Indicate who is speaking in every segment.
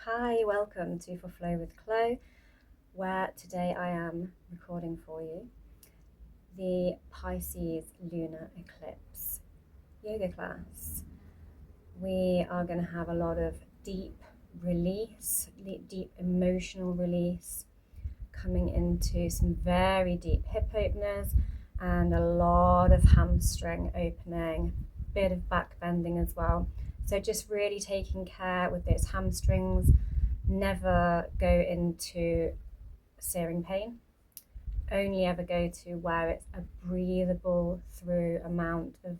Speaker 1: Hi, welcome to For Flow with Chloe, where today I am recording for you the Pisces Lunar Eclipse yoga class. We are going to have a lot of deep release, deep emotional release, coming into some very deep hip openers and a lot of hamstring opening, bit of back bending as well. So just really taking care with those hamstrings. Never go into searing pain. Only ever go to where it's a breathable through amount of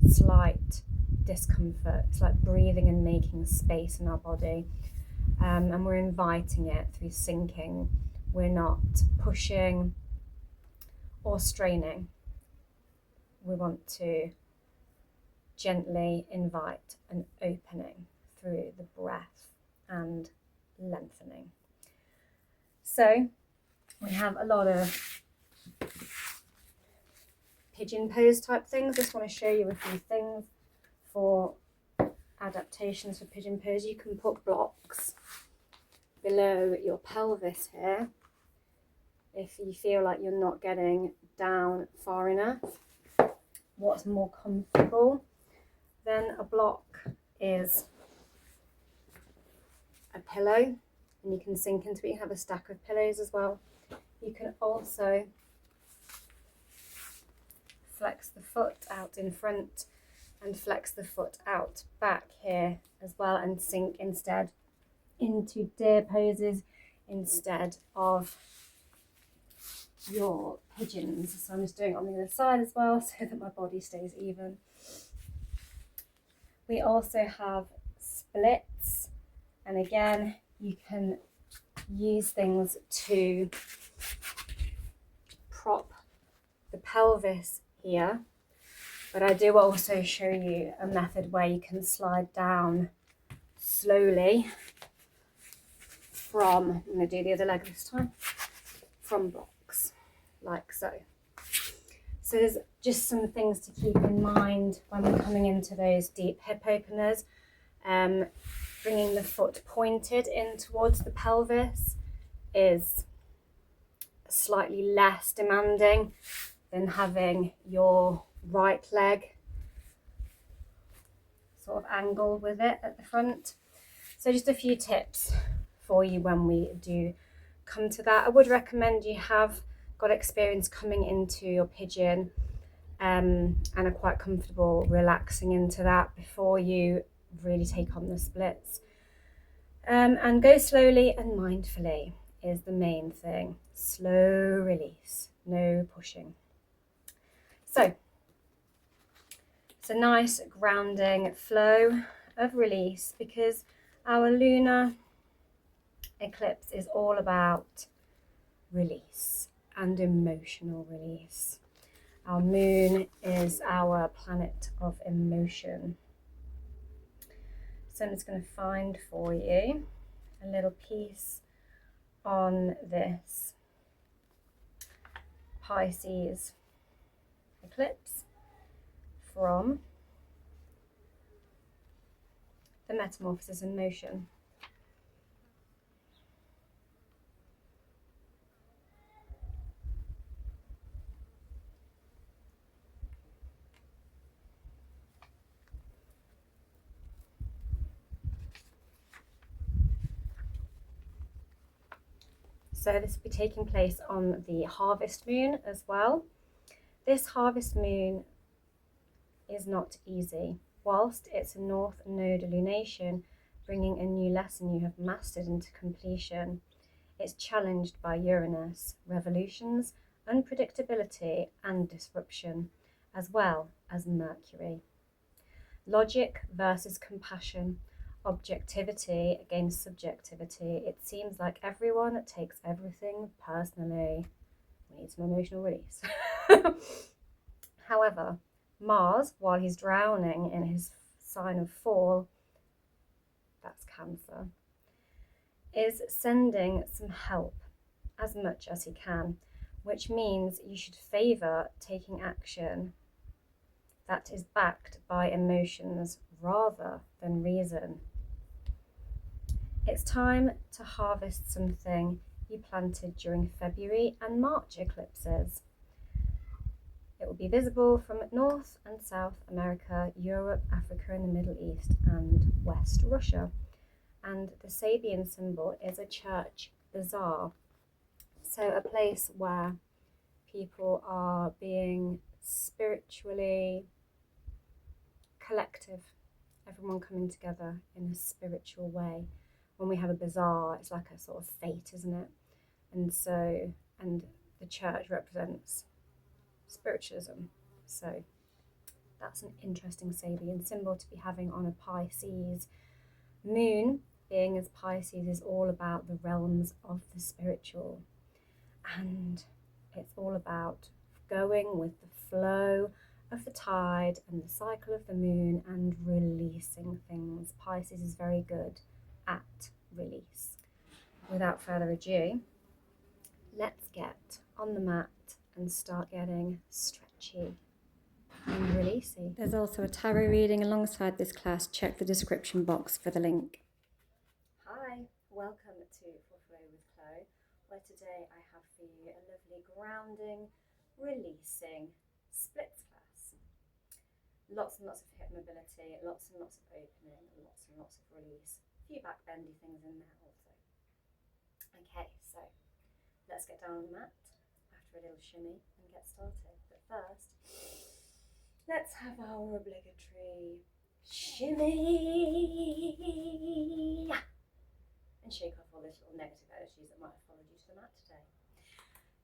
Speaker 1: slight discomfort. It's like breathing and making space in our body. And we're inviting it through sinking. We're not pushing or straining. We want to gently invite an opening through the breath and lengthening. So we have a lot of pigeon pose type things. Just want to show you a few things for adaptations for pigeon pose. You can put blocks below your pelvis here if you feel like you're not getting down far enough. What's more comfortable than a block is a pillow, and you can sink into it. You can have a stack of pillows as well. You can also flex the foot out in front and flex the foot out back here as well, and sink instead into deer poses instead of your pigeons. So I'm just doing it on the other side as well so that my body stays even. We also have splits, and again you can use things to prop the pelvis here, but I do also show you a method where you can slide down slowly from, I'm going to do the other leg this time, from blocks like so. So there's just some things to keep in mind when we're coming into those deep hip openers. Bringing the foot pointed in towards the pelvis is slightly less demanding than having your right leg sort of angled with it at the front. So just a few tips for you when we do come to that. I would recommend you have got experience coming into your pigeon and are quite comfortable relaxing into that before you really take on the splits. And go slowly and mindfully is the main thing. Slow release, no pushing. So it's a nice grounding flow of release, because our lunar eclipse is all about release and emotional release. Our moon is our planet of emotion. So I'm just going to find for you a little piece on this Pisces eclipse from the Metamorphosis in Motion. So this will be taking place on the harvest moon as well. This harvest moon is not easy. Whilst it's a north node lunation, bringing a new lesson you have mastered into completion, it's challenged by Uranus, revolutions, unpredictability and disruption, as well as Mercury. Logic versus compassion, objectivity against subjectivity. It seems like everyone takes everything personally. We need some emotional release. However, Mars, while he's drowning in his sign of fall, that's Cancer, is sending some help as much as he can, which means you should favour taking action that is backed by emotions rather than reason. It's time to harvest something you planted during February and March eclipses. It will be visible from North and South America, Europe, Africa and the Middle East and West Russia. And the Sabian symbol is a church bazaar. So a place where people are being spiritually collective, everyone coming together in a spiritual way. When we have a bazaar, it's like a sort of fete, isn't it? And the church represents spiritualism. So that's an interesting Sabian symbol to be having on a Pisces moon, being as Pisces is all about the realms of the spiritual. And it's all about going with the flow of the tide and the cycle of the moon and releasing things. Pisces is very good at release. Without further ado, let's get on the mat and start getting stretchy and releasey. There's also a tarot reading alongside this class. Check the description box for the link. Hi, welcome to For Flow with Chloe, where today I have for you a lovely grounding, releasing splits class. Lots and lots of hip mobility, lots and lots of opening, lots and lots of release. A few back bendy things in there also. Okay, so let's get down on the mat after a little shimmy and get started. But first, let's have our obligatory shimmy and shake off all those little negative energies that might have followed you to the mat today.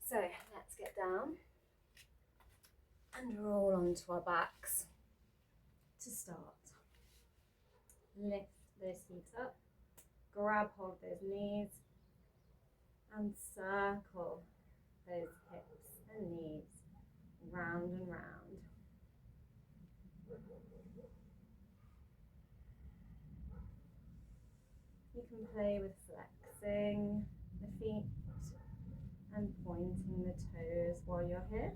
Speaker 1: So let's get down and roll onto our backs to start. Lift those feet up, grab hold of those knees and circle those hips and knees round and round. You can play with flexing the feet and pointing the toes while you're here.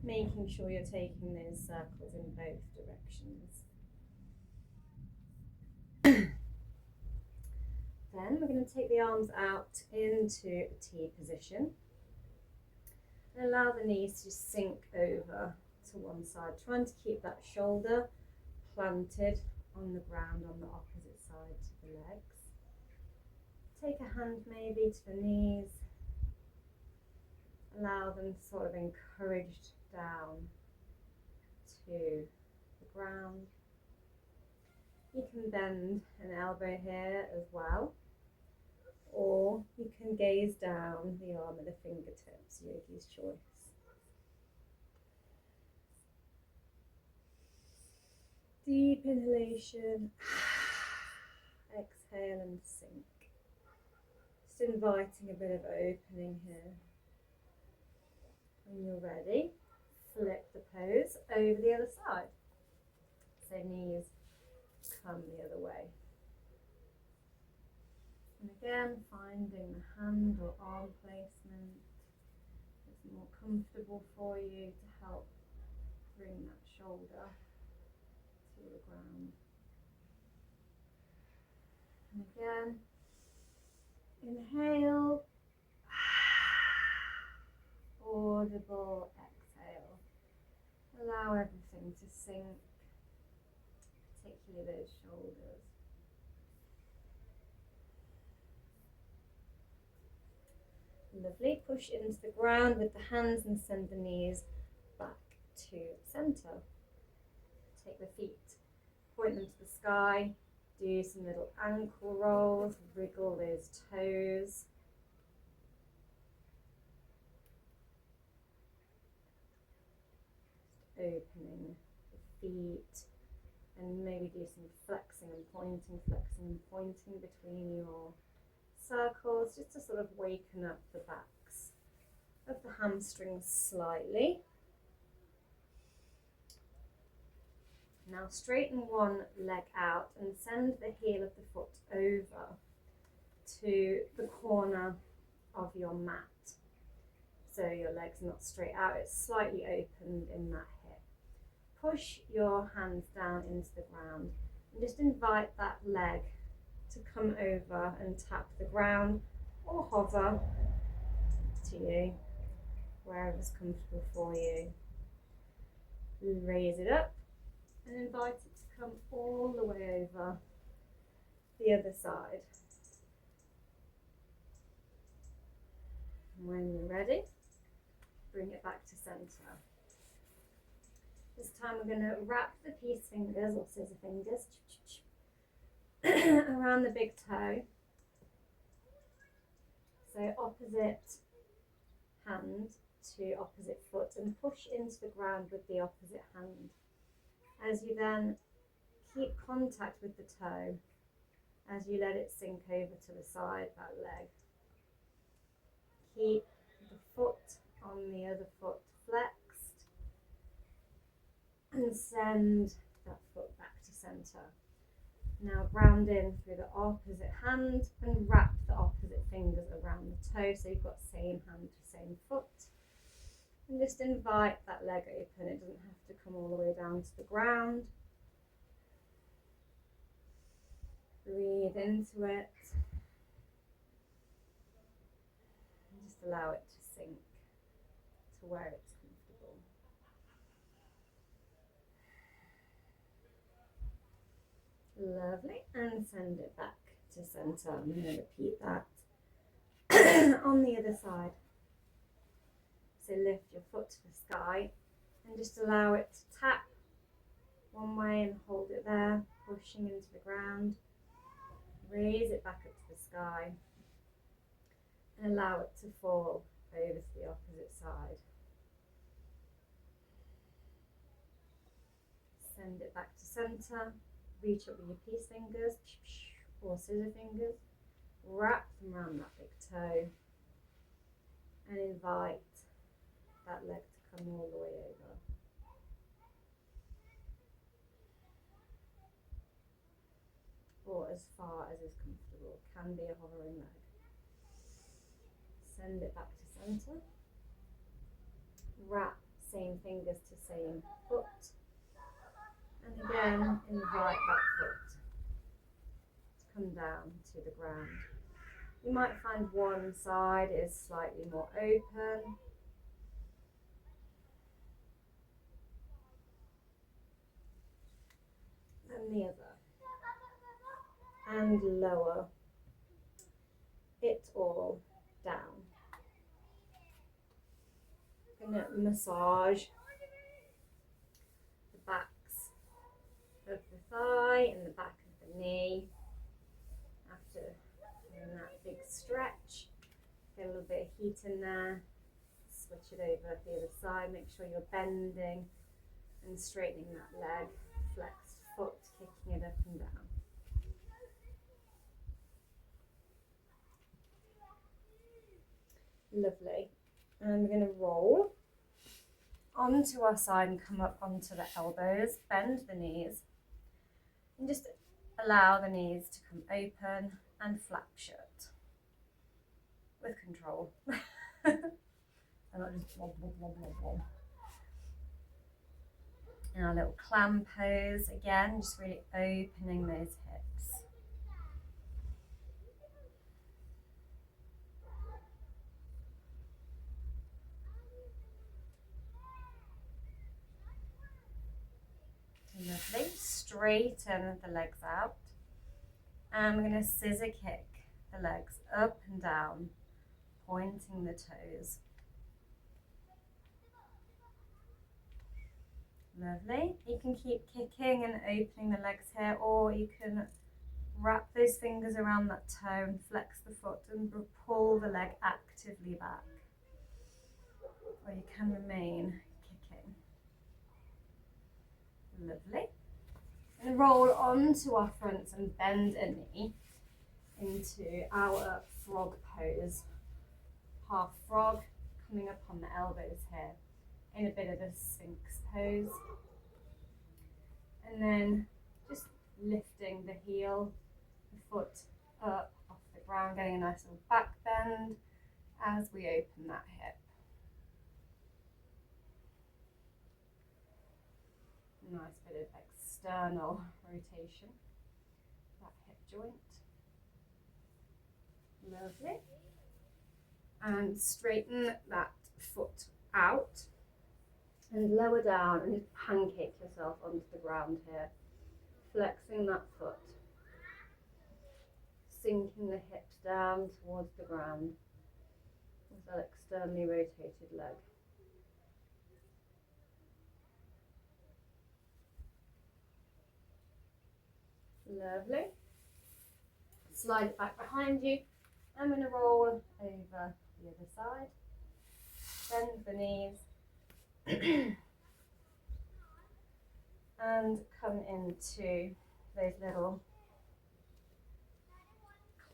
Speaker 1: Making sure you're taking those circles in both directions. Then we're going to take the arms out into a T position and allow the knees to sink over to one side, trying to keep that shoulder planted on the ground on the opposite side to the legs. Take a hand maybe to the knees, allow them sort of encouraged down to the ground. You can bend an elbow here as well, or you can gaze down the arm at the fingertips, yogi's choice. Deep inhalation, exhale and sink. Just inviting a bit of opening here. When you're ready, flip the pose over the other side. So knees come the other way. And again, finding the hand or arm placement that's more comfortable for you to help bring that shoulder to the ground. And again, inhale, audible exhale. Allow everything to sink, particularly those shoulders. Lovely. Push into the ground with the hands and send the knees back to center. Take the feet, point them to the sky, do some little ankle rolls, wriggle those toes. Opening the feet and maybe do some flexing and pointing between your circles, just to sort of waken up the backs of the hamstrings slightly. Now straighten one leg out and send the heel of the foot over to the corner of your mat. So your leg's not straight out, it's slightly opened in that hip. Push your hands down into the ground And just invite that leg to come over and tap the ground or hover to you, wherever's comfortable for you. Raise it up and invite it to come all the way over the other side. And when you're ready, bring it back to center. This time we're going to wrap the peace fingers or scissor fingers around the big toe. So opposite hand to opposite foot, and push into the ground with the opposite hand. As you then keep contact with the toe, as you let it sink over to the side, that leg. Keep the foot on the other foot flexed and send that foot back to center. Now ground in through the opposite hand and wrap the opposite fingers around the toe so you've got same hand to same foot. And just invite that leg open. It doesn't have to come all the way down to the ground. Breathe into it. And just allow it to sink to where it's comfortable. Lovely. And send it back to center. I'm going to repeat that on the other side. So lift your foot to the sky and just allow it to tap one way and hold it there, pushing into the ground. Raise it back up to the sky and allow it to fall over to the opposite side. Send it back to center. Reach up with your peace fingers or scissor fingers. Wrap them around that big toe and invite that leg to come all the way over. Or as far as is comfortable. Can be a hovering leg. Send it back to center. Wrap same fingers to same foot. And again, invite that foot to come down to the ground. You might find one side is slightly more open. And the other. And lower it all down. I'm going to massage the backs of the thigh and the back of the knee. After doing that big stretch, get a little bit of heat in there. Switch it over to the other side. Make sure you're bending and straightening that leg. Flexed foot, kicking it up and down. Lovely. And we're going to roll onto our side and come up onto the elbows. Bend the knees. And just allow the knees to come open and flap shut. With control. And not just blob, blob, blob, blob, blob. In our little clam pose, again, just really opening those hips. Lovely. Straighten the legs out. And we're going to scissor kick the legs up and down, pointing the toes. Lovely. You can keep kicking and opening the legs here, or you can wrap those fingers around that toe and flex the foot and pull the leg actively back. Or you can remain kicking. Lovely. And roll onto our fronts and bend a knee into our frog pose. Half frog, coming up on the elbows here in a bit of a sphinx pose. And then just lifting the heel, the foot up off the ground, getting a nice little back bend as we open that hip. Nice bit of external rotation. That hip joint. Lovely. And straighten that foot out and lower down and just pancake yourself onto the ground here. Flexing that foot. Sinking the hips down towards the ground with that externally rotated leg. Lovely. Slide it back behind you. I'm going to roll over the other side. Bend the knees. And come into those little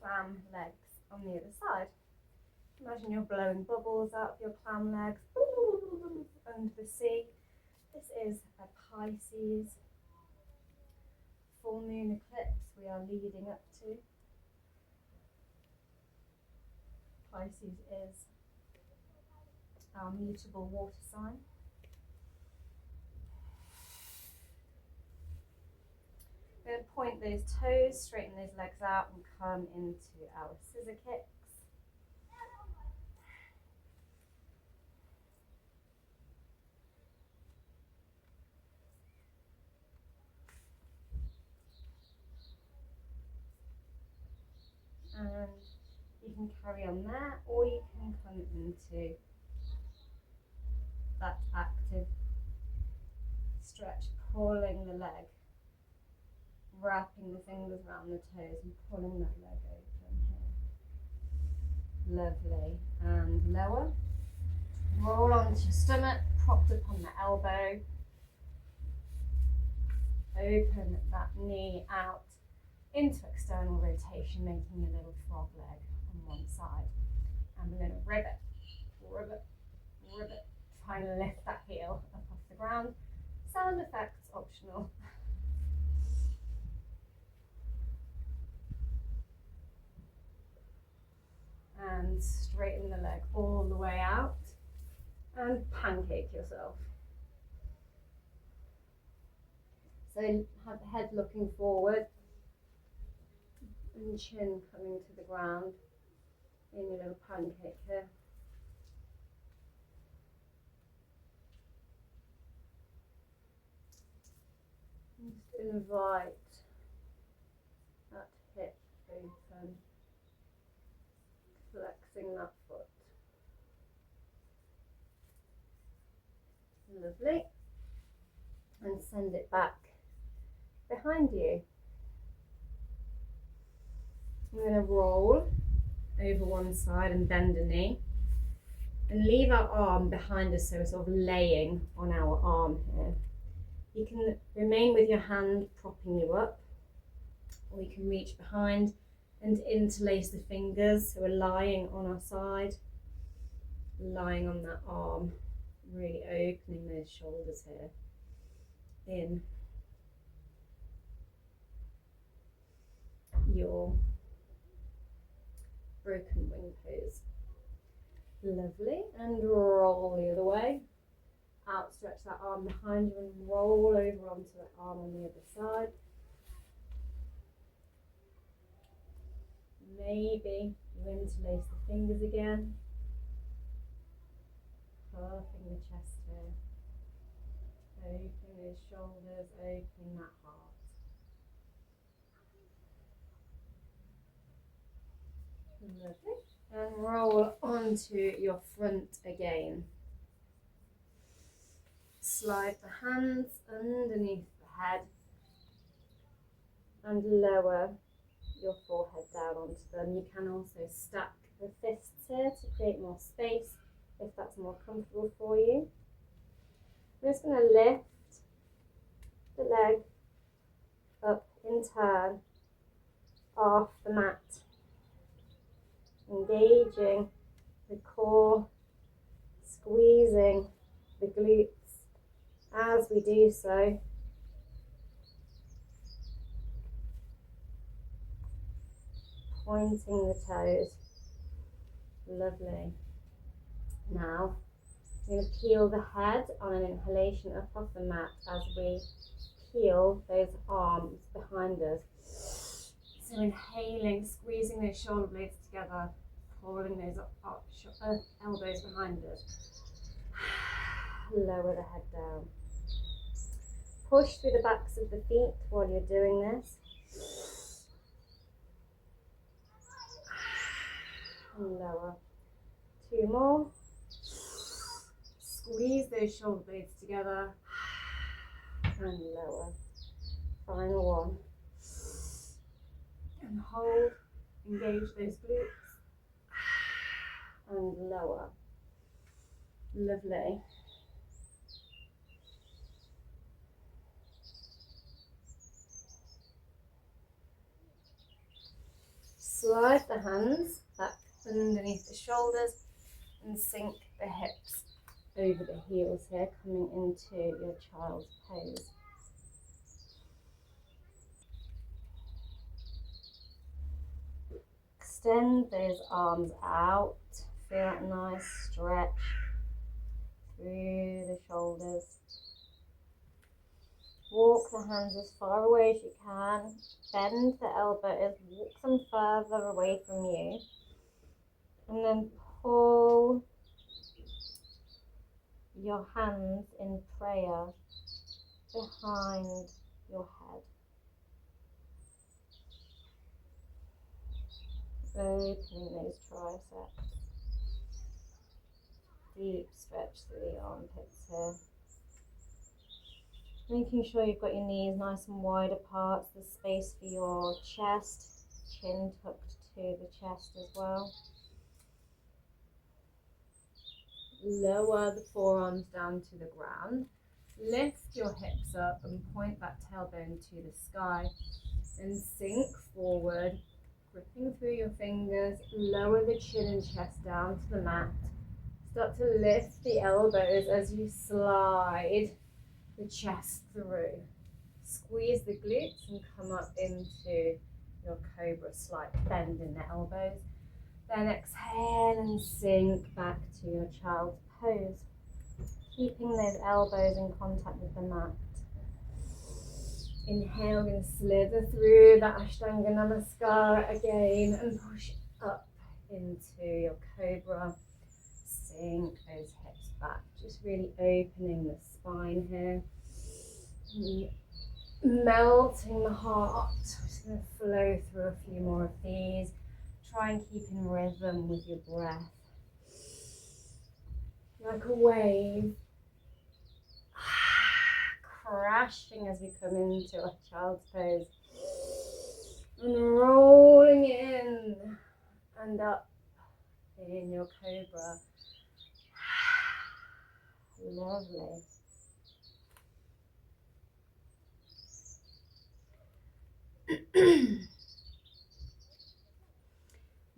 Speaker 1: clam legs on the other side. Imagine you're blowing bubbles out of your clam legs under the sea. This is a Pisces full moon eclipse we are leading up to. Pisces is our mutable water sign. We're going to point those toes, straighten those legs out and come into our scissor kicks. And you can carry on there, or you can come into that active stretch, pulling the leg, wrapping the fingers around the toes and pulling that leg open here. Lovely. And lower. Roll onto your stomach, propped up on the elbow. Open that knee out into external rotation, making a little frog leg on one side. And we're going to ribbit, ribbit, ribbit. Try and lift that heel up off the ground. Sound effects optional. And straighten the leg all the way out and pancake yourself. So have the head looking forward and chin coming to the ground in your little pancake here. Just invite that hip open, flexing that foot. Lovely. And send it back behind you. We're going to roll over one side and bend a knee and leave our arm behind us, so we're sort of laying on our arm here. You can remain with your hand propping you up, or you can reach behind and interlace the fingers, so we're lying on our side, lying on that arm, really opening those shoulders here in your broken wing pose. Lovely. And roll the other way. Outstretch that arm behind you and roll over onto that arm on the other side. Maybe you interlace the fingers again. Puffing the chest here. Opening those shoulders, opening that heart. Lovely. And roll onto your front again. Slide the hands underneath the head and lower your forehead down onto them. You can also stack the fists here to create more space if that's more comfortable for you. I'm just going to lift the leg up in turn off the mat, engaging the core, squeezing the glutes as we do so. Pointing the toes. Lovely. Now, I'm going to peel the head on an inhalation up off the mat as we peel those arms behind us. So inhaling, squeezing those shoulder blades together, pulling those elbows behind us. Lower the head down. Push through the backs of the feet while you're doing this. And lower. 2 more. Squeeze those shoulder blades together. And lower. Final one. And hold. Engage those glutes. And lower. Lovely. Slide the hands back underneath the shoulders and sink the hips over the heels here, coming into your child's pose. Extend those arms out. Feel that nice stretch through the shoulders. Walk the hands as far away as you can. Bend the elbows, walk them further away from you. And then pull your hands in prayer behind your head. Opening those triceps. Deep stretch through the armpits here. Making sure you've got your knees nice and wide apart, so there's space for your chest, chin tucked to the chest as well. Lower the forearms down to the ground. Lift your hips up and point that tailbone to the sky. And sink forward, gripping through your fingers. Lower the chin and chest down to the mat. Start to lift the elbows as you slide the chest through. Squeeze the glutes and come up into your cobra, slight bend in the elbows. Then exhale and sink back to your child's pose, keeping those elbows in contact with the mat. Inhale and slither through the Ashtanga Namaskara again and push up into your cobra. Sink those hips back, just really opening the spine here. Melting the heart. Just going to flow through a few more of these. Try and keep in rhythm with your breath. Like a wave. Crashing as we come into a child's pose. And rolling in and up in your cobra. Lovely.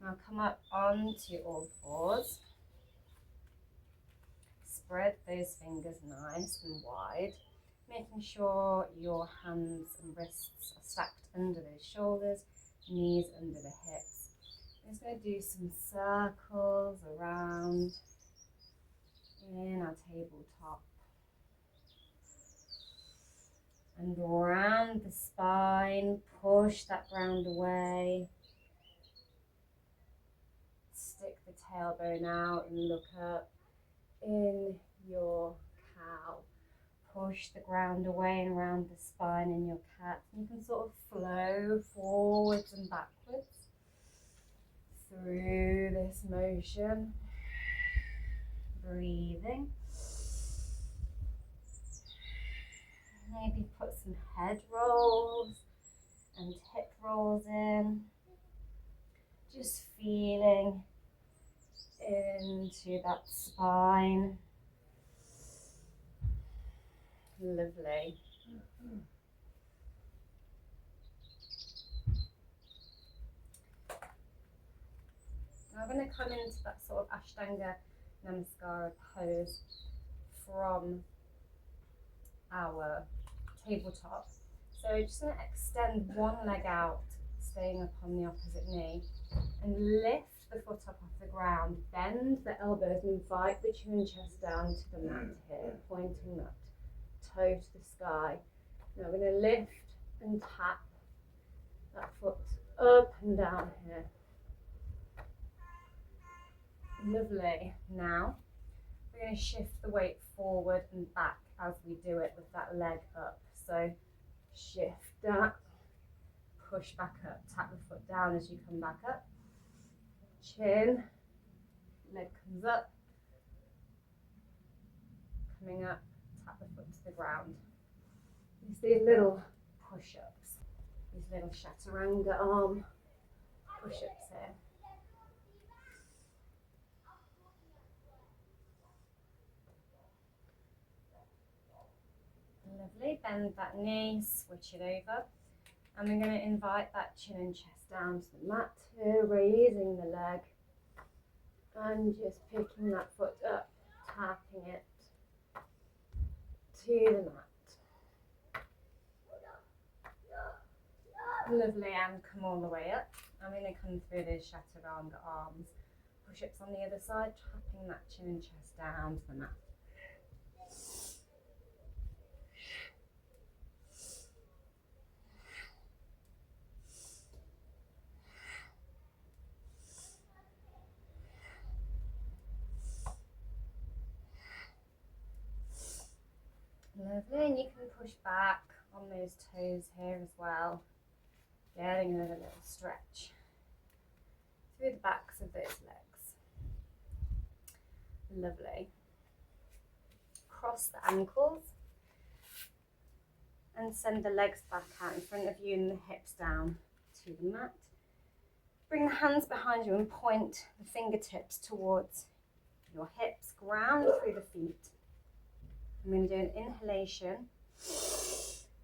Speaker 1: Now come up onto all fours. Spread those fingers nice and wide, making sure your hands and wrists are stacked under those shoulders, knees under the hips. I'm just going to do some circles around in our tabletop. And round the spine, push that ground away. Stick the tailbone out and look up in your cow. Push the ground away and around the spine in your cat. You can sort of flow forwards and backwards through this motion. Breathing. Maybe put some head rolls and hip rolls in. Just feeling into that spine. Lovely. Now I'm going to come into that sort of Ashtanga Namaskara pose from our tabletop. So we're just going to extend one leg out, staying up on the opposite knee, and lift the foot up off the ground. Bend the elbows and invite the chin and chest down to the mat here, pointing that toe to the sky. Now we're going to lift and tap that foot up and down here. Lovely. Now we're going to shift the weight forward and back as we do it with that leg up. So shift that, push back up, tap the foot down as you come back up. Chin, leg comes up, coming up, tap the foot to the ground. It's these little push-ups, these little chaturanga arm push-ups here. Lovely, bend that knee, switch it over. And we're going to invite that chin and chest down to the mat here, raising the leg and just picking that foot up, tapping it to the mat. Lovely, and come all the way up. I'm going to come through those chaturanga arms. Push-ups on the other side, tapping that chin and chest down to the mat. Lovely, and you can push back on those toes here as well, getting another little stretch through the backs of those legs. Lovely. Cross the ankles and send the legs back out in front of you and the hips down to the mat. Bring the hands behind you and point the fingertips towards your hips, ground through the feet. I'm going to do an inhalation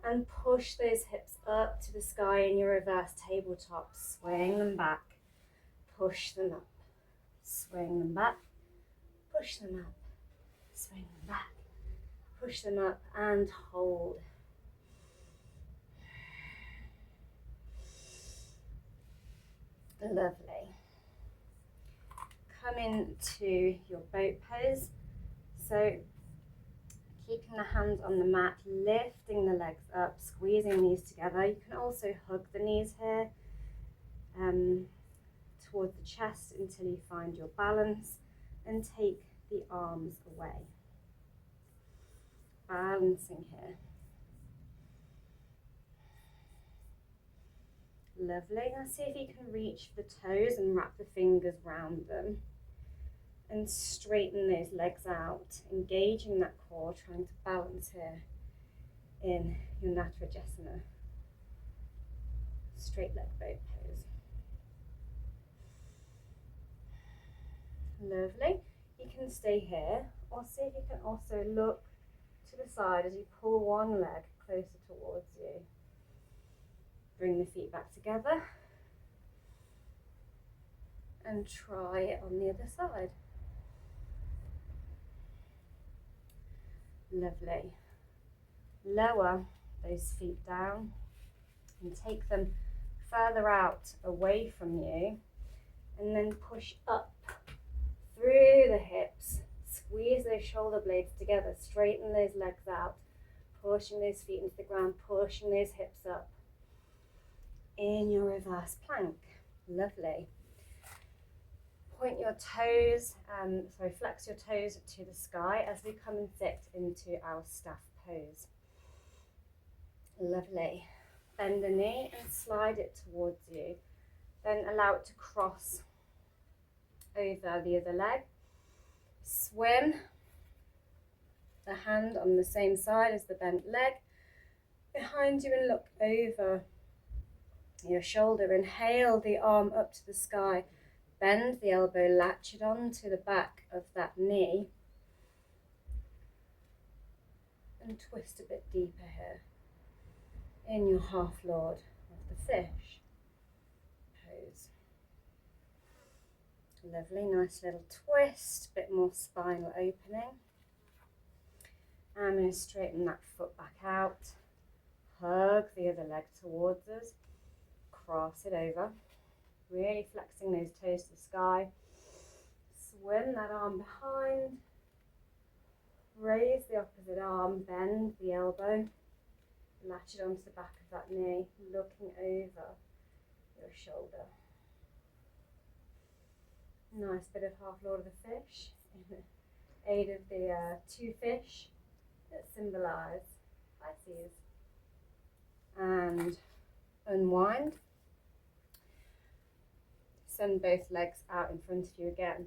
Speaker 1: and push those hips up to the sky in your reverse tabletop. Swing them back, push them up, swing them back, push them up, swing them back, push them up, and hold. Lovely. Come into your boat pose. So keeping the hands on the mat, lifting the legs up, squeezing the knees together. You can also hug the knees here towards the chest until you find your balance, and take the arms away. Balancing here. Lovely. Now see if you can reach the toes and wrap the fingers round them. And straighten those legs out, engaging that core, trying to balance here in your Natrajasana, straight leg boat pose. Lovely. You can stay here, or see if you can also look to the side as you pull one leg closer towards you. Bring the feet back together and try it on the other side. Lovely. Lower those feet down and take them further out away from you, and then push up through the hips. Squeeze those shoulder blades together, straighten those legs out, pushing those feet into the ground, pushing those hips up in your reverse plank. Lovely. Point your toes, flex your toes to the sky as we come and sit into our staff pose. Lovely. Bend the knee and slide it towards you. Then allow it to cross over the other leg. Swim the hand on the same side as the bent leg behind you and look over your shoulder. Inhale the arm up to the sky. Bend the elbow, latch it on to the back of that knee, and twist a bit deeper here in your half lord of the fish pose. Lovely, nice little twist, bit more spinal opening. I'm going to straighten that foot back out, hug the other leg towards us, cross it over. Really flexing those toes to the sky. Swim that arm behind. Raise the opposite arm, bend the elbow. Latch it onto the back of that knee, looking over your shoulder. Nice bit of half Lord of the Fish in aid of the two fish that symbolise Pisces. And unwind. Send both legs out in front of you again.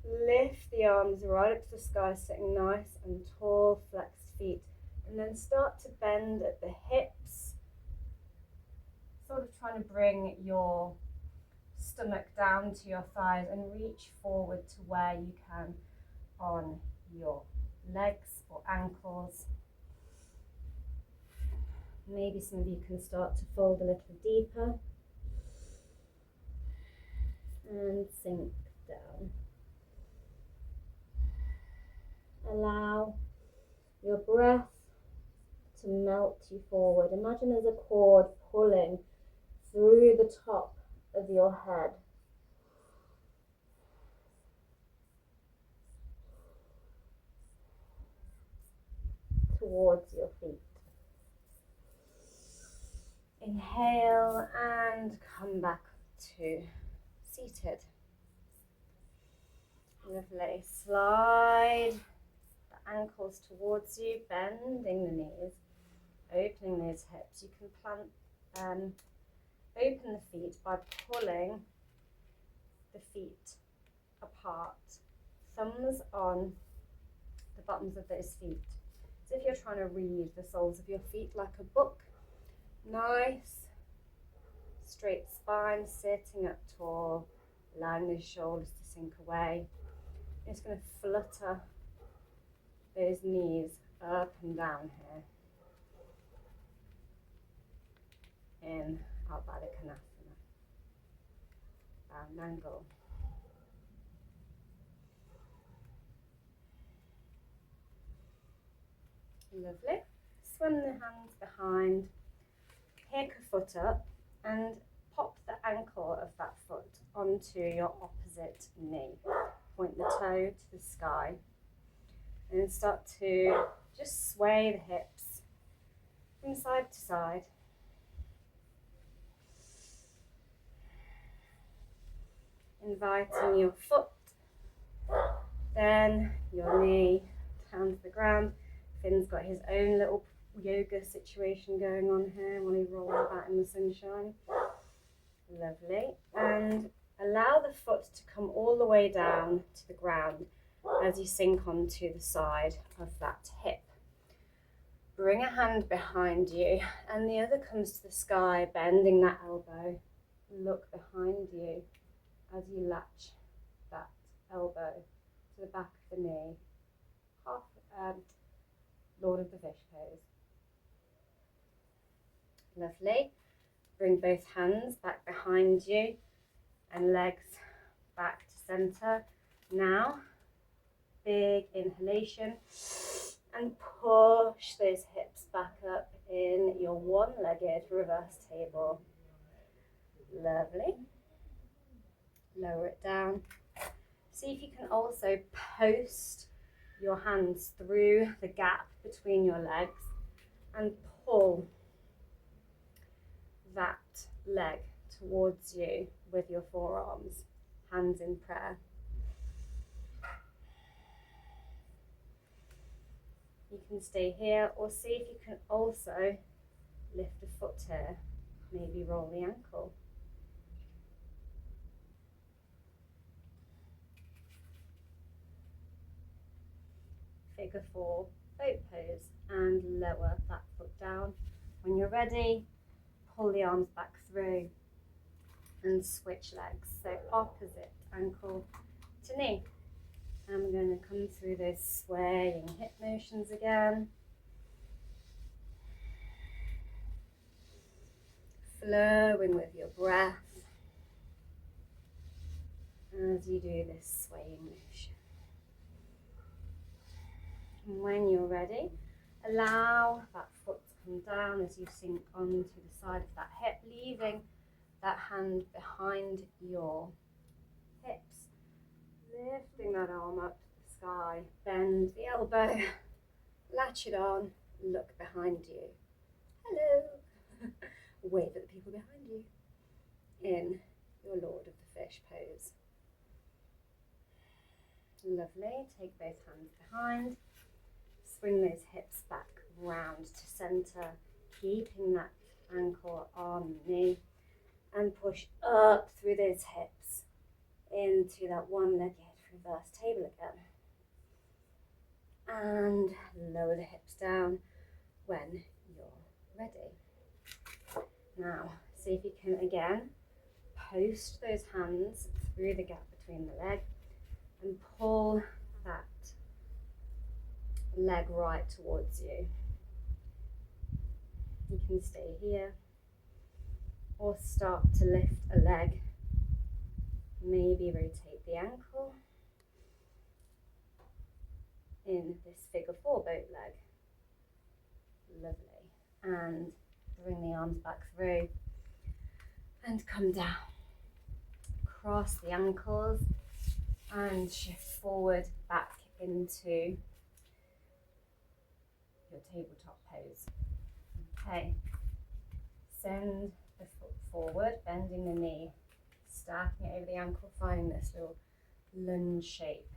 Speaker 1: Lift the arms right up to the sky, sitting nice and tall, flexed feet. And then start to bend at the hips, sort of trying to bring your stomach down to your thighs and reach forward to where you can on your legs or ankles. Maybe some of you can start to fold a little deeper and sink down. Allow your breath to melt you forward. Imagine there's a cord pulling through the top of your head. Towards your feet. Inhale and come back to seated. Lovely. Slide the ankles towards you, bending the knees, opening those hips. You can open the feet by pulling the feet apart, thumbs on the bottoms of those feet. So if you're trying to read the soles of your feet like a book, nice, straight spine, sitting up tall, allowing those shoulders to sink away. You're just going to flutter those knees up and down here in our Hanumanasana, bound angle. Lovely. Swim the hands behind, pick a foot up and pop the ankle of that foot onto your opposite knee. Point the toe to the sky and start to just sway the hips from side to side. Inviting your foot, then your knee down to the ground. Finn's got his own little yoga situation going on here while he rolls about in the sunshine. Lovely. And allow the foot to come all the way down to the ground as you sink onto the side of that hip. Bring a hand behind you and the other comes to the sky, bending that elbow. Look behind you as you latch that elbow to the back of the knee. Half Lord of the Fish pose. Lovely. Bring both hands back behind you and legs back to center. Now, big inhalation and push those hips back up in your one-legged reverse table. Lovely. Lower it down. See if you can also post your hands through the gap between your legs and pull that leg towards you with your forearms, hands in prayer. You can stay here or see if you can also lift a foot here, maybe roll the ankle. Figure 4 boat pose and lower that foot down. When you're ready, pull the arms back through and switch legs. So opposite ankle to knee. And we're going to come through those swaying hip motions again. Flowing with your breath as you do this swaying motion. And when you're ready, allow that foot to come down as you sink onto the side of that hip, leaving that hand behind your hips. Lifting that arm up to the sky, bend the elbow, latch it on, look behind you. Hello. Wave at the people behind you in your Lord of the Fish pose. Lovely. Take both hands behind. Swing those hips back round to centre, keeping that ankle, arm, knee, and push up through those hips into that one-legged reverse table again. And lower the hips down when you're ready. Now, see if you can again post those hands through the gap between the leg and pull that leg right towards you. You can stay here or start to lift a leg. Maybe rotate the ankle in this figure 4 boat leg. Lovely. And bring the arms back through and come down. Cross the ankles and shift forward back into your tabletop pose. Okay. Send the foot forward, bending the knee, stacking it over the ankle, finding this little lunge shape.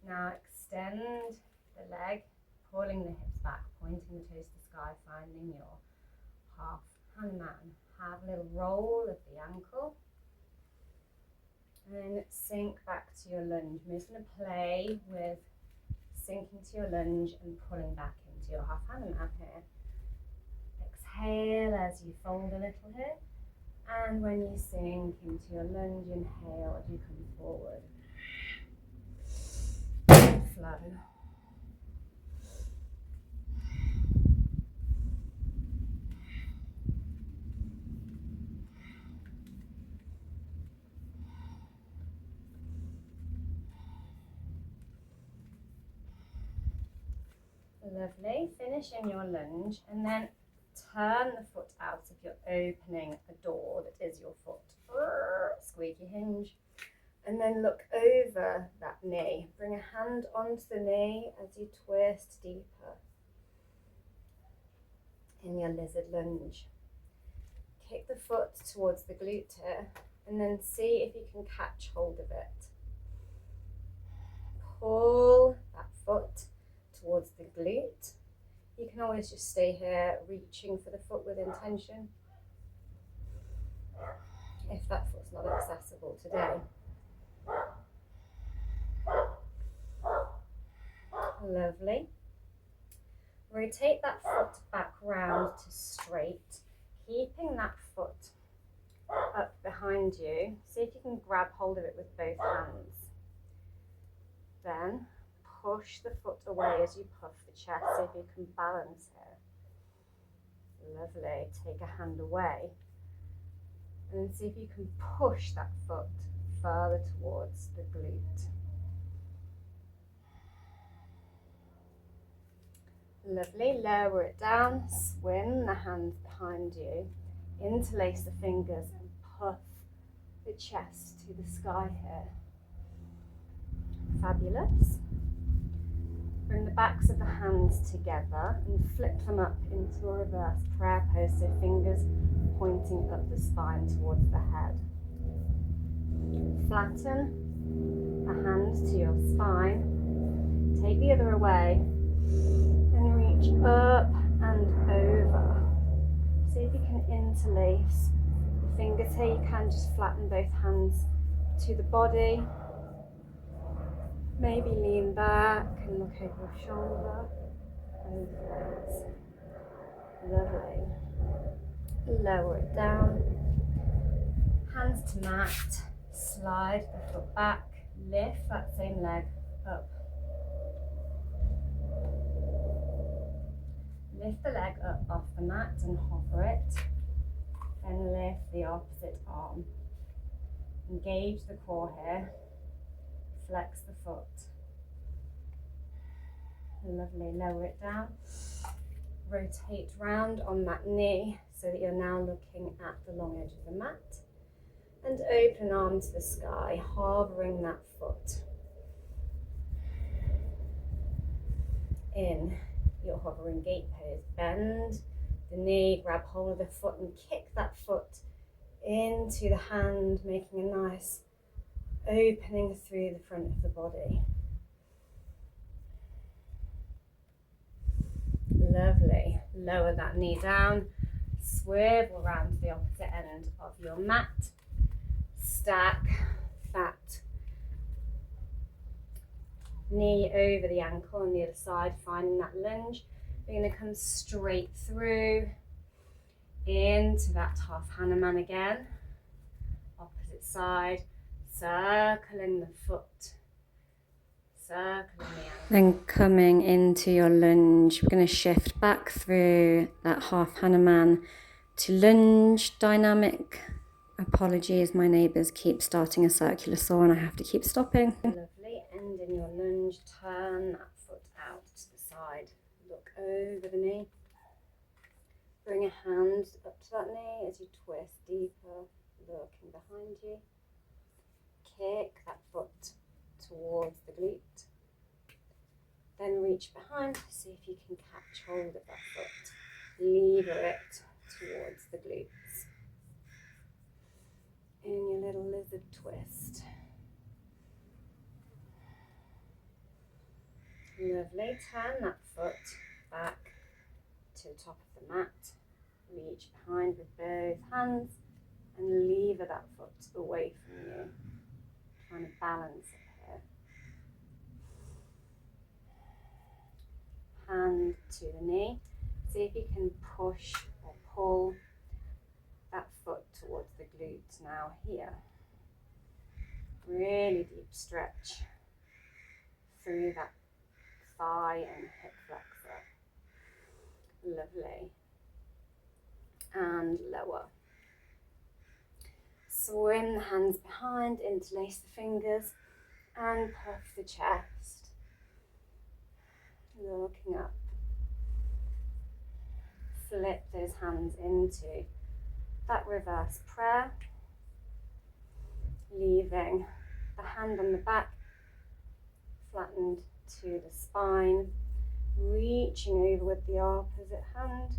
Speaker 1: Now extend the leg, pulling the hips back, pointing the toes to the sky, finding your half Hanuman. Have a little roll of the ankle and sink back to your lunge. I'm just going to play with sinking to your lunge and pulling back into your half Hanuman here. Exhale as you fold a little here, and when you sink into your lunge, inhale as you come forward. Flow. Lovely. Finish in your lunge and then turn the foot out if you're opening a door that is your foot. Squeaky hinge. And then look over that knee. Bring a hand onto the knee as you twist deeper in your lizard lunge. Kick the foot towards the glute here and then see if you can catch hold of it. Pull that foot towards the glute. You can always just stay here reaching for the foot with intention if that foot's not accessible today. Lovely. Rotate that foot back round to straight, keeping that foot up behind you. See if you can grab hold of it with both hands. Then push the foot away as you puff the chest, see if you can balance here. Lovely. Take a hand away and then see if you can push that foot further towards the glute. Lovely. Lower it down, swing the hands behind you, interlace the fingers and puff the chest to the sky here. Fabulous. Bring the backs of the hands together and flip them up into a reverse prayer pose, so fingers pointing up the spine towards the head. Flatten the hands to your spine, take the other away and reach up and over. See if you can interlace the fingers here. You can just flatten both hands to the body. Maybe lean back and look over your shoulder and relax. Lovely. Lower it down. Hands to mat. Slide the foot back. Lift that same leg up. Lift the leg up off the mat and hover it. Then lift the opposite arm. Engage the core here. Flex the foot. Lovely. Lower it down. Rotate round on that knee so that you're now looking at the long edge of the mat. And open arm to the sky, harbouring that foot in your hovering gate pose. Bend the knee, grab hold of the foot and kick that foot into the hand, making a nice opening through the front of the body. Lovely. Lower that knee down, swivel around to the opposite end of your mat. Stack that knee over the ankle on the other side, finding that lunge. You're going to come straight through into that half Hanuman again. Opposite side, circling the foot, circling the ankle. Then coming into your lunge, we're going to shift back through that half Hanuman to lunge dynamic. Apologies, my neighbours keep starting a circular saw and I have to keep stopping. Lovely, end in your lunge, turn that foot out to the side, look over the knee. Bring a hand up to that knee as you twist deeper, looking behind you. Kick that foot towards the glute. Then reach behind, see if you can catch hold of that foot. Lever it towards the glutes. In your little lizard twist. Lovely, turn that foot back to the top of the mat. Reach behind with both hands and lever that foot away from you. Trying to balance it here. Hand to the knee. See if you can push or pull that foot towards the glute now here. Really deep stretch through that thigh and hip flexor. Lovely. And lower. Swim the hands behind, interlace the fingers and puff the chest. Looking up. Flip those hands into that reverse prayer. Leaving the hand on the back flattened to the spine. Reaching over with the opposite hand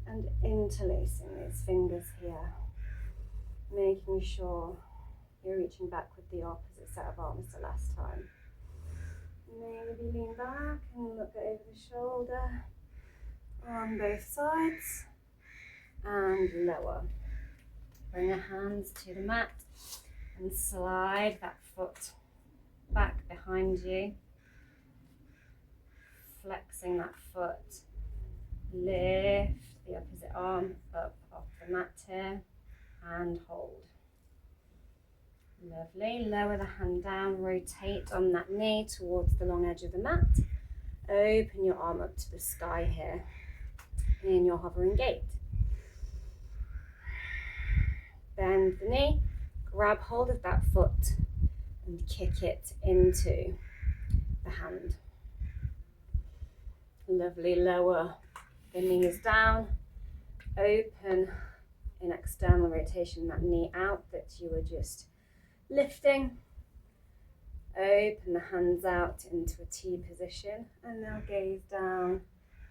Speaker 1: and interlacing those fingers here. Making sure you're reaching back with the opposite set of arms to last time. Maybe lean back and look over the shoulder on both sides and lower. Bring your hands to the mat and slide that foot back behind you. Flexing that foot. Lift the opposite arm up off the mat here and hold. Lovely. Lower the hand down, rotate on that knee towards the long edge of the mat. Open your arm up to the sky here in your hovering gait. Bend the knee, grab hold of that foot and kick it into the hand. Lovely. Lower the knees down, open in external rotation that knee out that you were just lifting. Open the hands out into a T position and now gaze down,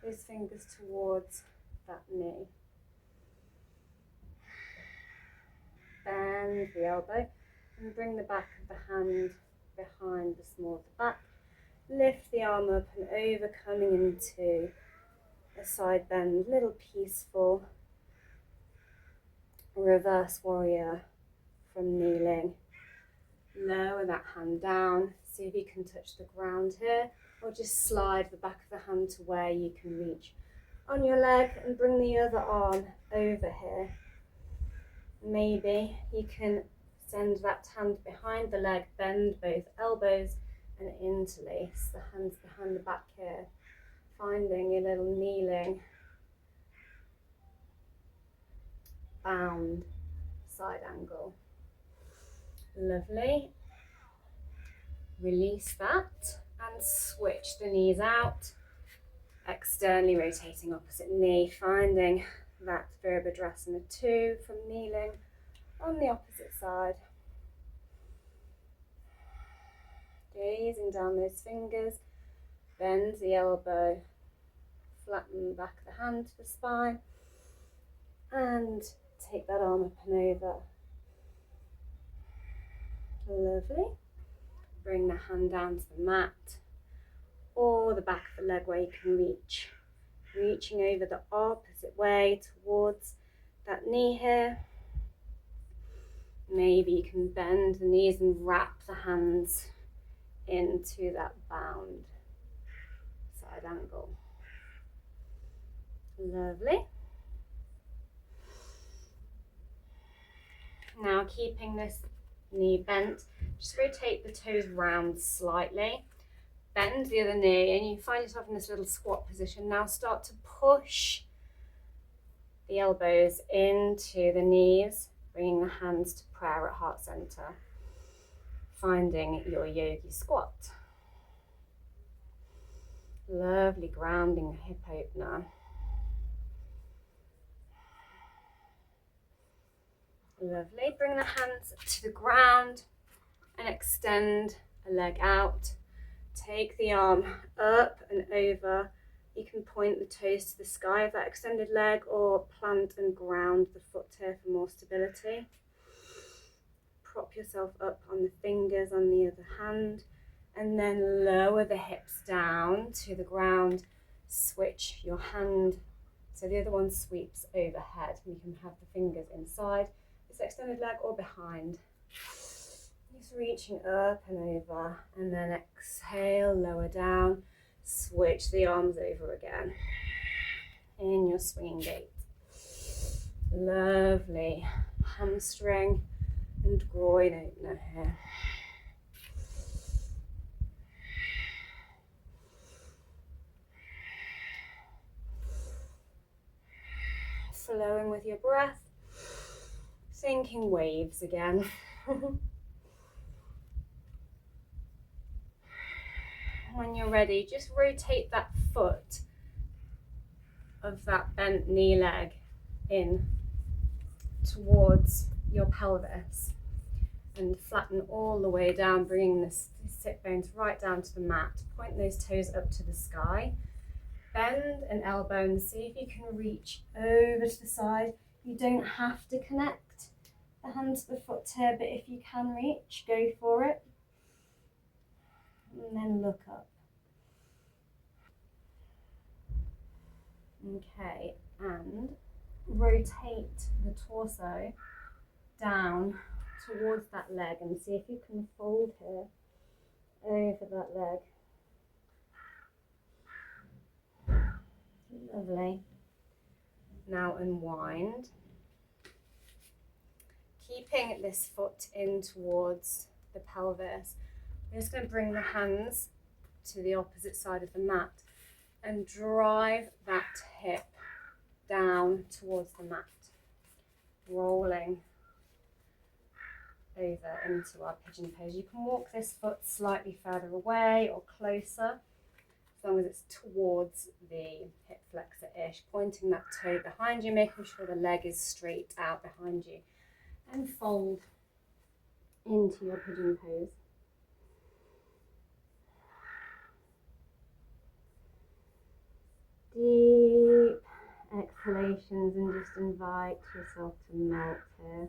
Speaker 1: those fingers towards that knee. Bend the elbow and bring the back of the hand behind the small of the back. Lift the arm up and overcoming into a side bend, little peaceful reverse warrior from kneeling. Lower that hand down, see if you can touch the ground here, or just slide the back of the hand to where you can reach on your leg and bring the other arm over here. Maybe you can send that hand behind the leg, bend both elbows and interlace the hands behind the back here, finding your little kneeling bound side angle. Lovely. Release that and switch the knees out, externally rotating opposite knee, finding that Virabhadrasana 2 from kneeling on the opposite side. Gazing down those fingers, bend the elbow, flatten the back of the hand to the spine. And take that arm up and over. Lovely. Bring the hand down to the mat or the back of the leg where you can reach. Reaching over the opposite way towards that knee here. Maybe you can bend the knees and wrap the hands into that bound side angle. Lovely. Now, keeping this knee bent, just rotate the toes round slightly. Bend the other knee and you find yourself in this little squat position. Now start to push the elbows into the knees, bringing the hands to prayer at heart center. Finding your yogi squat. Lovely grounding hip opener. Lovely. Bring the hands to the ground and extend a leg out. Take the arm up and over. You can point the toes to the sky of that extended leg or plant and ground the foot here for more stability. Prop yourself up on the fingers on the other hand and then lower the hips down to the ground. Switch your hand so the other one sweeps overhead. You can have the fingers inside this extended leg or behind. Just reaching up and over, and then exhale, lower down, switch the arms over again in your swinging gait. Lovely. Hamstring and groin opener here. Flowing with your breath, thinking waves again. When you're ready, just rotate that foot of that bent knee leg in towards your pelvis and flatten all the way down, bringing the sit bones right down to the mat. Point those toes up to the sky. Bend an elbow and see if you can reach over to the side. You don't have to connect the hand to the foot here, but if you can reach, go for it. And then look up. Okay, and rotate the torso down towards that leg and see if you can fold here over that leg. Lovely. Now unwind. Keeping this foot in towards the pelvis, we're just going to bring the hands to the opposite side of the mat and drive that hip down towards the mat, rolling over into our pigeon pose. You can walk this foot slightly further away or closer, as long as it's towards the hip flexor-ish, pointing that toe behind you, making sure the leg is straight out behind you, and fold into your pigeon pose. Deep exhalations and just invite yourself to melt here.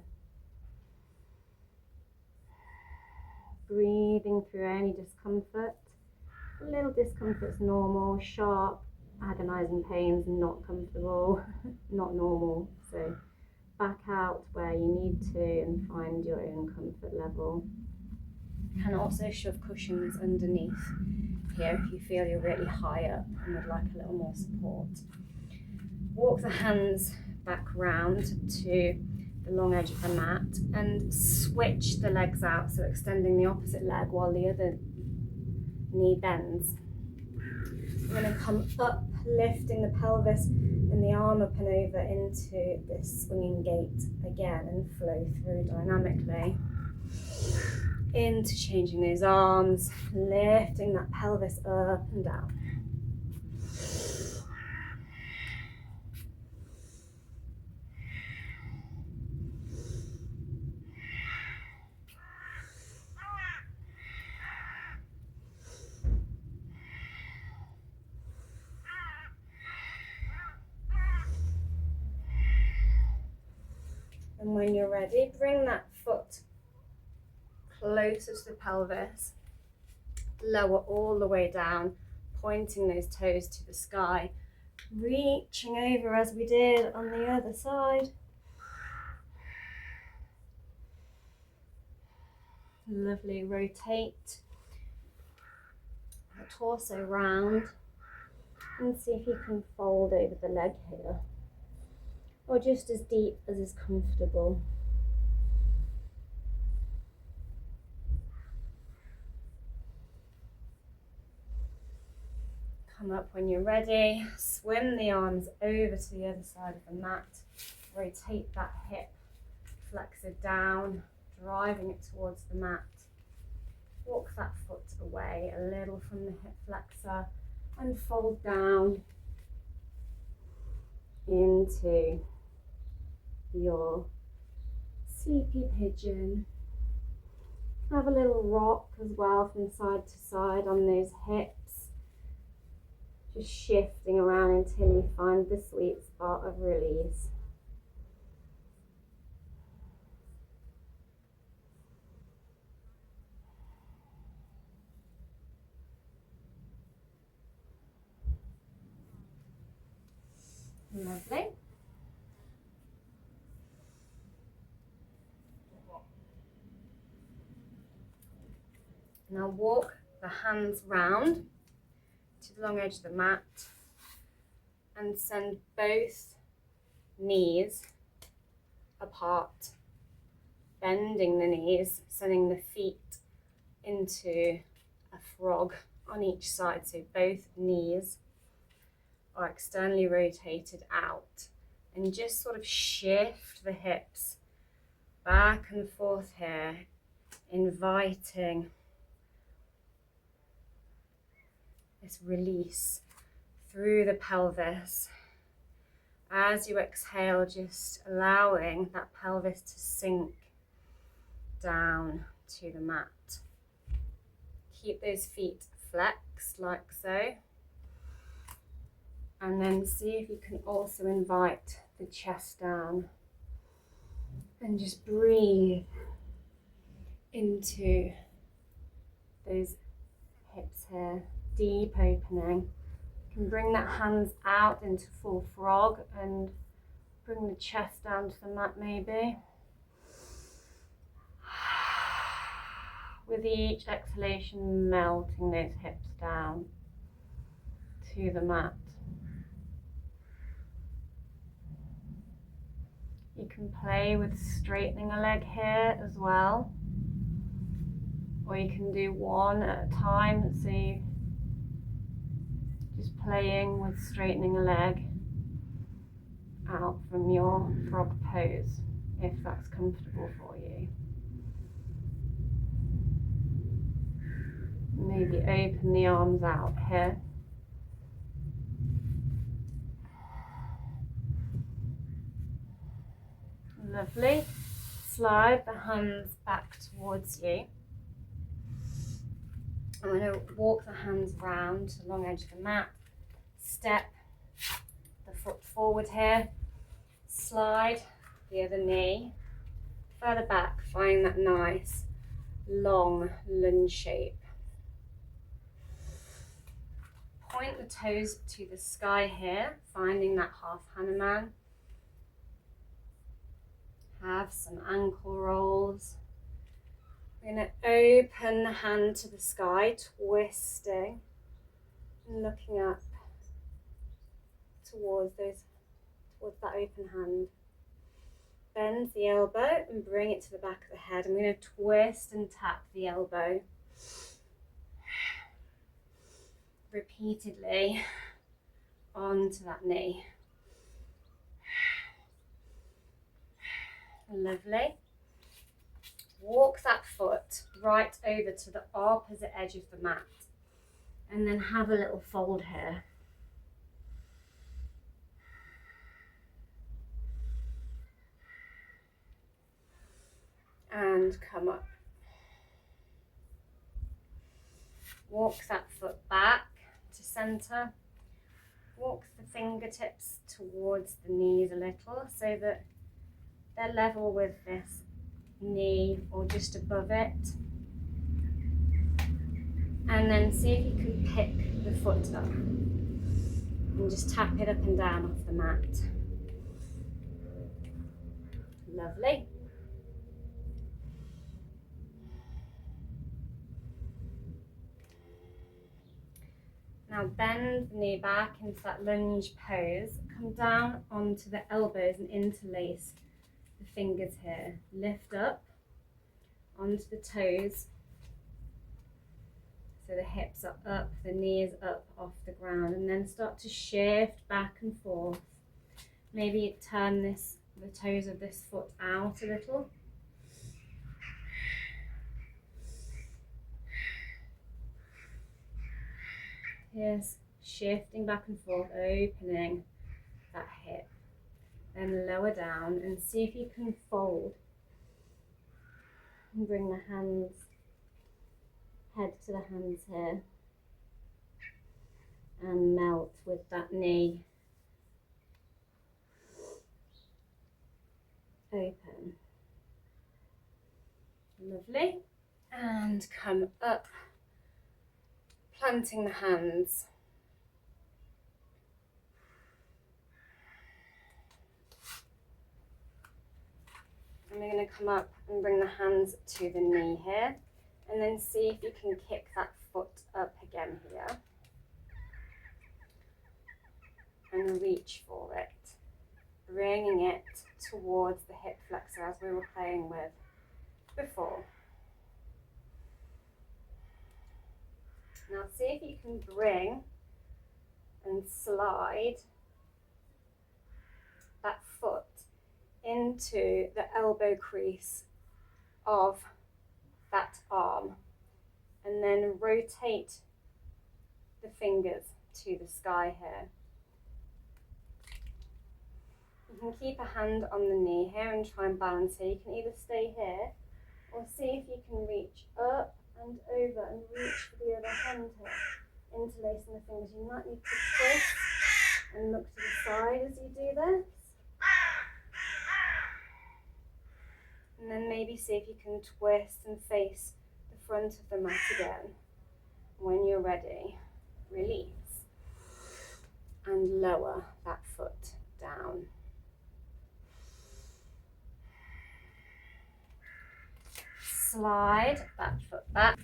Speaker 1: Breathing through any discomfort. A little discomfort's normal, sharp, agonizing pains not comfortable, not normal. So back out where you need to and find your own comfort level. You can also shove cushions underneath here if you feel you're really high up and would like a little more support. Walk the hands back round to the long edge of the mat and switch the legs out, so extending the opposite leg while the other knee bends. We're going to come up, lifting the pelvis and the arm up and over into this swinging gait again and flow through dynamically. Into changing those arms, lifting that pelvis up and down. And when you're ready, bring that foot closer to the pelvis. Lower all the way down, pointing those toes to the sky. Reaching over as we did on the other side. Lovely. Rotate the torso round and see if you can fold over the leg here, or just as deep as is comfortable. Come up when you're ready. Swim the arms over to the other side of the mat. Rotate that hip flexor down, driving it towards the mat. Walk that foot away a little from the hip flexor and fold down into your sleepy pigeon. Have a little rock as well from side to side on those hips. Just shifting around until you find the sweet spot of release. Lovely. Now walk the hands round to the long edge of the mat and send both knees apart, bending the knees, sending the feet into a frog on each side, so both knees are externally rotated out, and just sort of shift the hips back and forth here, inviting this release through the pelvis. As you exhale, just allowing that pelvis to sink down to the mat. Keep those feet flexed like so. And then see if you can also invite the chest down. And just breathe into those hips here. Deep opening. You can bring that hands out into full frog and bring the chest down to the mat maybe. With each exhalation, melting those hips down to the mat. You can play with straightening a leg here as well, or you can do one at a time. So you just playing with straightening a leg out from your frog pose, if that's comfortable for you. Maybe open the arms out here. Lovely. Slide the hands back towards you. I'm going to walk the hands round to the long edge of the mat. Step the foot forward here. Slide the other knee further back, finding that nice long lunge shape. Point the toes to the sky here, finding that half Hanuman. Have some ankle rolls. We're going to open the hand to the sky, twisting and looking up towards that open hand. Bend the elbow and bring it to the back of the head. I'm going to twist and tap the elbow repeatedly onto that knee. Lovely. Walk that foot right over to the opposite edge of the mat and then have a little fold here. And come up. Walk that foot back to center. Walk the fingertips towards the knees a little so that they're level with this knee or just above it. And then see if you can pick the foot up and just tap it up and down off the mat. Lovely. Now bend the knee back into that lunge pose. Come down onto the elbows and interlace the fingers here. Lift up onto the toes. So the hips are up, the knees up off the ground, and then start to shift back and forth. Maybe turn the toes of this foot out a little. Here's shifting back and forth, opening that hip. Then lower down and see if you can fold. And bring the hands, head to the hands here. And melt with that knee. Open. Lovely. And come up, planting the hands. And we're going to come up and bring the hands to the knee here. And then see if you can kick that foot up again here. And reach for it. Bringing it towards the hip flexor as we were playing with before. Now see if you can bring and slide that foot into the elbow crease of that arm, and then rotate the fingers to the sky here. You can keep a hand on the knee here and try and balance here. You can either stay here or see if you can reach up and over and reach for the other hand here, interlacing the fingers. You might need to twist and look to the side as you do this. And then maybe see if you can twist and face the front of the mat again. When you're ready, release and lower that foot down. Slide that foot back,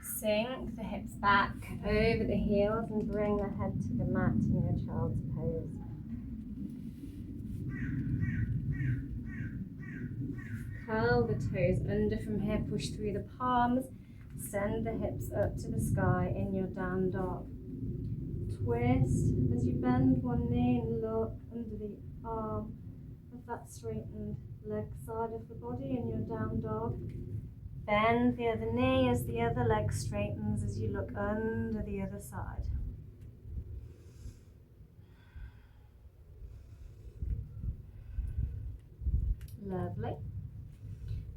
Speaker 1: sink the hips back over the heels and bring the head to the mat in your child's pose. Curl the toes under from here, push through the palms, send the hips up to the sky in your down dog. Twist as you bend one knee and look under the arm of that straightened leg side of the body in your down dog. Bend the other knee as the other leg straightens as you look under the other side. Lovely.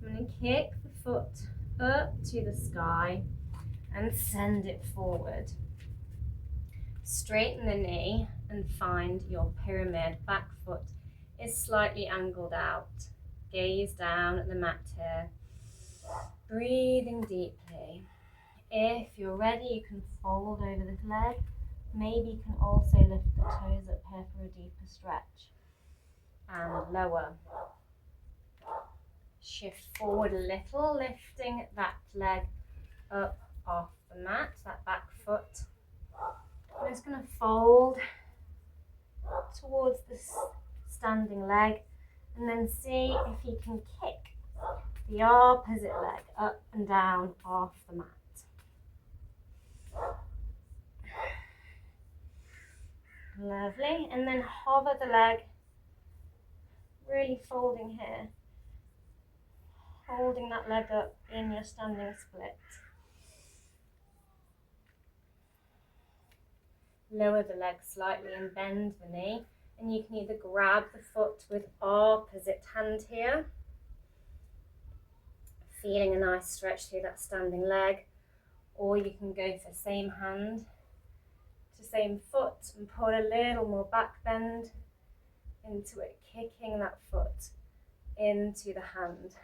Speaker 1: I'm going to kick the foot up to the sky and send it forward. Straighten the knee and find your pyramid. Back foot is slightly angled out. Gaze down at the mat here. Breathing deeply. If you're ready, you can fold over this leg. Maybe you can also lift the toes up here for a deeper stretch. And lower. Shift forward a little, lifting that leg up off the mat, that back foot. I'm just going to fold towards the standing leg and then see if you can kick the opposite leg up and down off the mat. Lovely. And then hover the leg, really folding here. Holding that leg up in your standing split. Lower the leg slightly and bend the knee. And you can either grab the foot with opposite hand here, feeling a nice stretch through that standing leg, or you can go for same hand to same foot and put a little more back bend into it, kicking that foot into the hand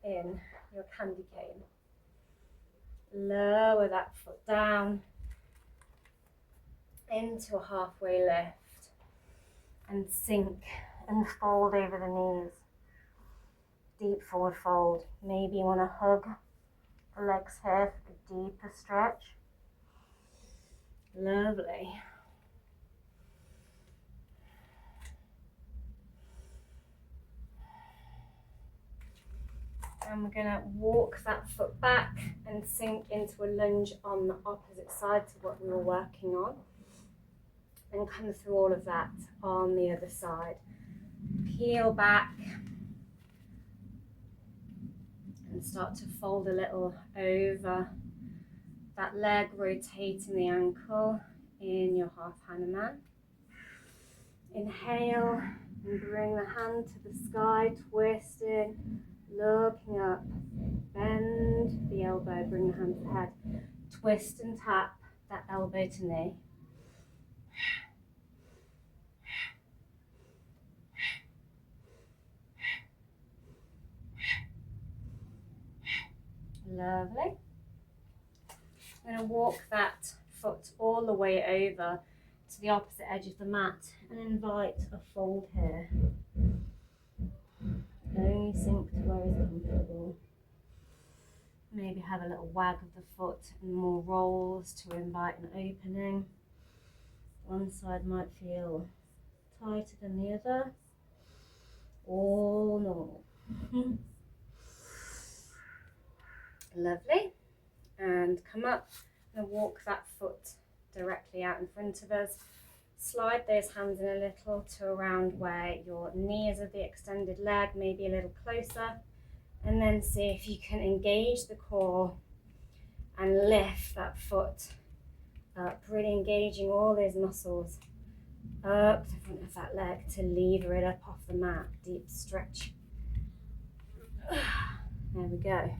Speaker 1: in your candy cane. Lower that foot down into a halfway lift and sink and fold over the knees. Deep forward fold. Maybe you want to hug the legs here for a deeper stretch. Lovely. And we're going to walk that foot back and sink into a lunge on the opposite side to what we were working on. And come through all of that on the other side. Peel back and start to fold a little over that leg, rotating the ankle in your half Hanuman. Inhale and bring the hand to the sky, twisting, looking up. Bend the elbow, bring the hand to the head. Twist and tap that elbow to knee. Lovely. I'm going to walk that foot all the way over to the opposite edge of the mat and invite a fold here. Only sink to where is comfortable. Maybe have a little wag of the foot and more rolls to invite an opening. One side might feel tighter than the other. All normal. Lovely. And come up and walk that foot directly out in front of us. Slide those hands in a little to around where your knee is of the extended leg, maybe a little closer. And then see if you can engage the core and lift that foot up, really engaging all those muscles up the front of that leg to lever it up off the mat. Deep stretch. There we go.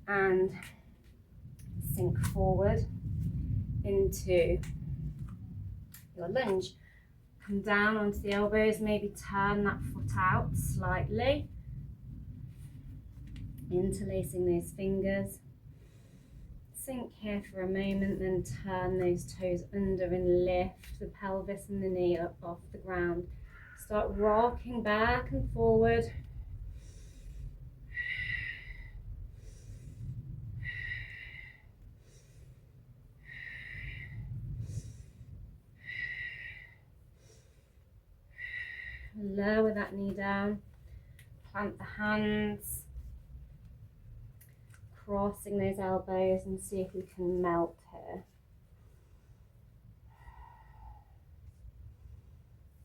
Speaker 1: And sink forward into your lunge. Come down onto the elbows, maybe turn that foot out slightly. Interlacing those fingers. Sink here for a moment, then turn those toes under and lift the pelvis and the knee up off the ground. Start rocking back and forward. Lower that knee down. Plant the hands. Crossing those elbows and see if we can melt here.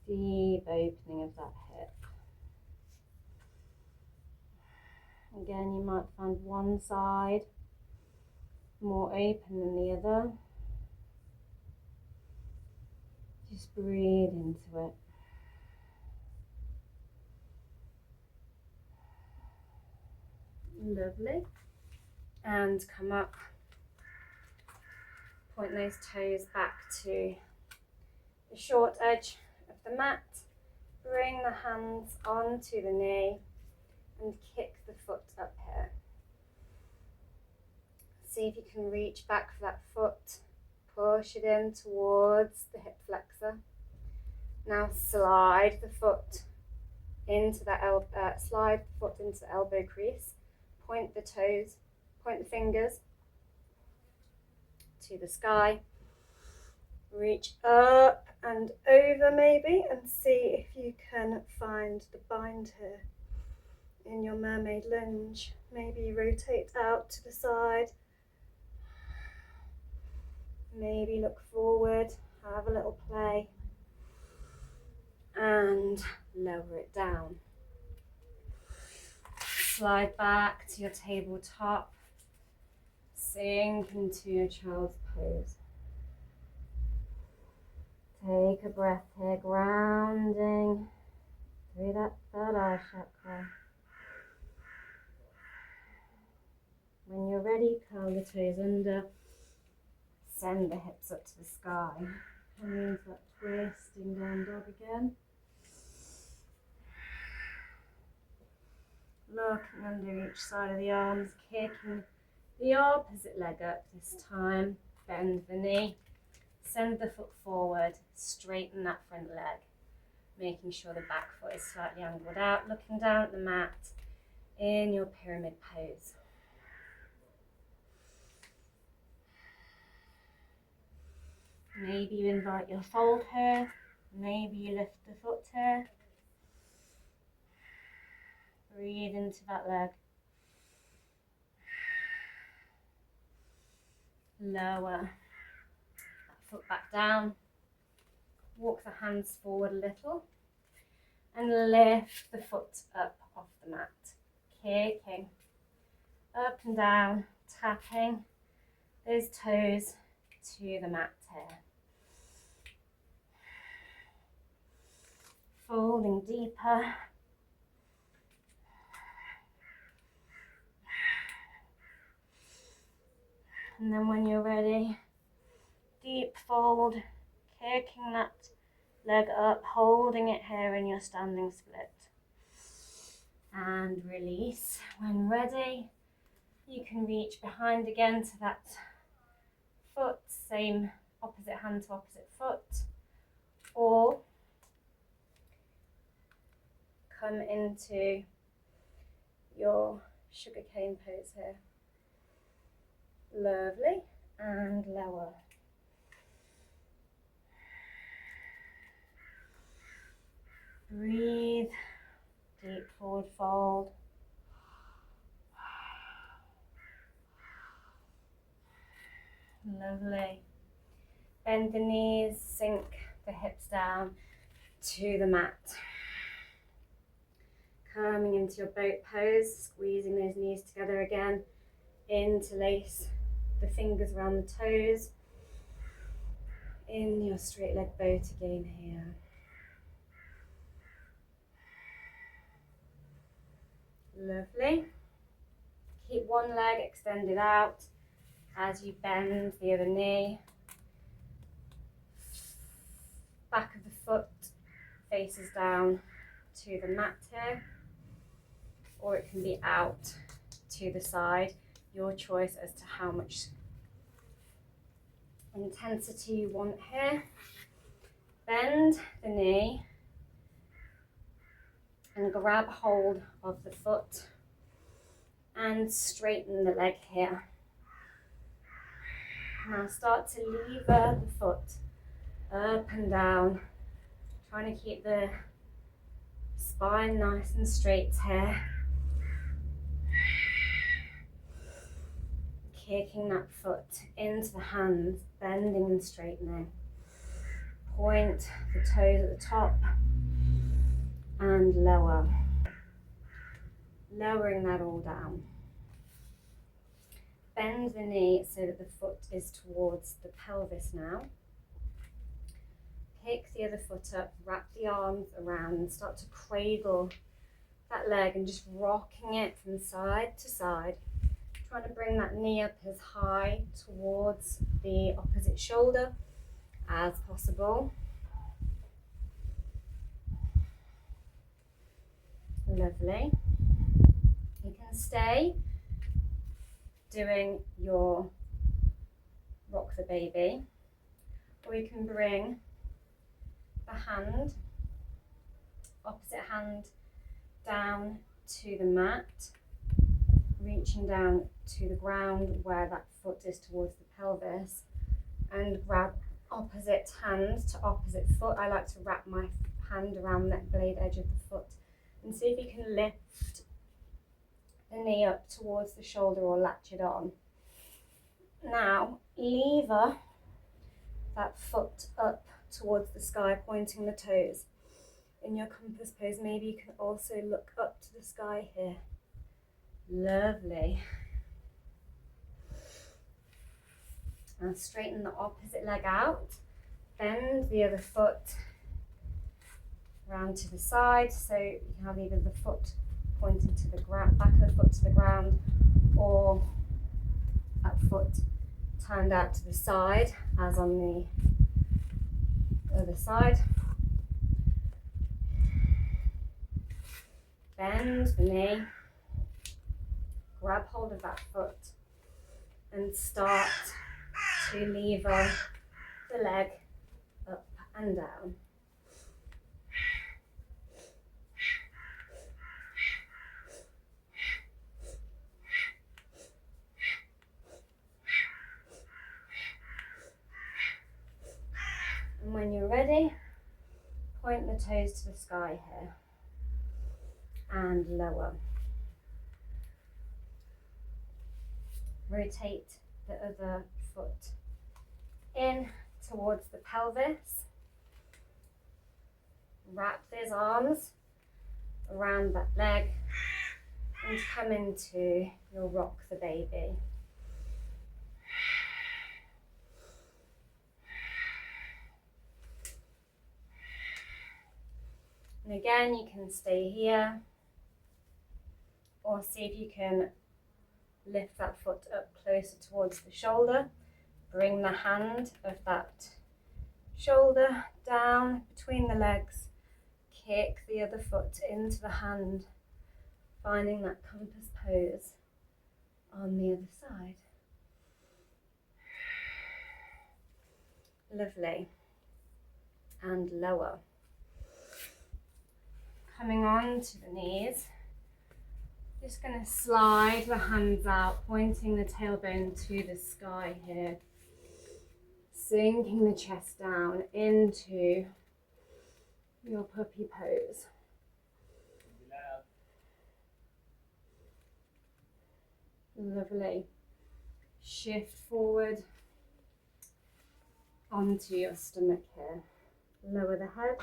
Speaker 1: Deep opening of that hip. Again, you might find one side more open than the other. Just breathe into it. Lovely. And come up, point those toes back to the short edge of the mat, bring the hands onto the knee and kick the foot up here. See if you can reach back for that foot, push it in towards the hip flexor. Now slide the foot into that slide the foot into the elbow crease, point the toes, point the fingers to the sky, reach up and over maybe, and see if you can find the bind here in your mermaid lunge. Maybe rotate out to the side, maybe look forward, have a little play, and lower it down. Slide back to your tabletop. Sink into your child's pose. Take a breath here, grounding through that third eye chakra. When you're ready, curl the toes under, send the hips up to the sky. Coming into that twisting down dog again. Looking under each side of the arms, kicking the opposite leg up this time. Bend the knee, send the foot forward, straighten that front leg, making sure the back foot is slightly angled out, looking down at the mat in your pyramid pose. Maybe you invite your fold here, maybe you lift the foot here. Breathe into that leg. Lower that foot back down. Walk the hands forward a little and lift the foot up off the mat. Kicking up and down, tapping those toes to the mat here. Folding deeper. And then when you're ready, deep fold, kicking that leg up, holding it here in your standing split. And release. When ready, you can reach behind again to that foot, same opposite hand to opposite foot, or come into your sugarcane pose here. Lovely, and lower. Breathe, deep forward fold. Lovely. Bend the knees, sink the hips down to the mat. Coming into your boat pose, squeezing those knees together again. Interlace the fingers around the toes. In your straight leg boat again here. Lovely. Keep one leg extended out as you bend the other knee. Back of the foot faces down to the mat here, or it can be out to the side. Your choice as to how much intensity you want here. Bend the knee and grab hold of the foot and straighten the leg here. Now start to lever the foot up and down, trying to keep the spine nice and straight here. Kicking that foot into the hands, bending and straightening. Point the toes at the top and lower. Lowering that all down. Bend the knee so that the foot is towards the pelvis now. Pick the other foot up, wrap the arms around and start to cradle that leg and just rocking it from side to side. Trying to bring that knee up as high towards the opposite shoulder as possible. Lovely. You can stay doing your rock the baby, or you can bring the hand, opposite hand down to the mat, reaching down to the ground where that foot is towards the pelvis, and grab opposite hand to opposite foot. I like to wrap my hand around that blade edge of the foot and see if you can lift the knee up towards the shoulder or latch it on. Now lever that foot up towards the sky, pointing the toes. In your compass pose, maybe you can also look up to the sky here. Lovely. And straighten the opposite leg out. Bend the other foot round to the side, so you can have either the foot pointing to the ground, back of the foot to the ground, or that foot turned out to the side, as on the other side. Bend the knee, grab hold of that foot and start to lever the leg up and down. And when you're ready, point the toes to the sky here and lower. Rotate the other foot in towards the pelvis. Wrap those arms around that leg and come into your rock the baby. And again, you can stay here or see if you can lift that foot up closer towards the shoulder. Bring the hand of that shoulder down between the legs. Kick the other foot into the hand, finding that compass pose on the other side. Lovely. And lower. Coming on to the knees. Just going to slide the hands out, pointing the tailbone to the sky here. Sinking the chest down into your puppy pose. Lovely. Shift forward onto your stomach here. Lower the head.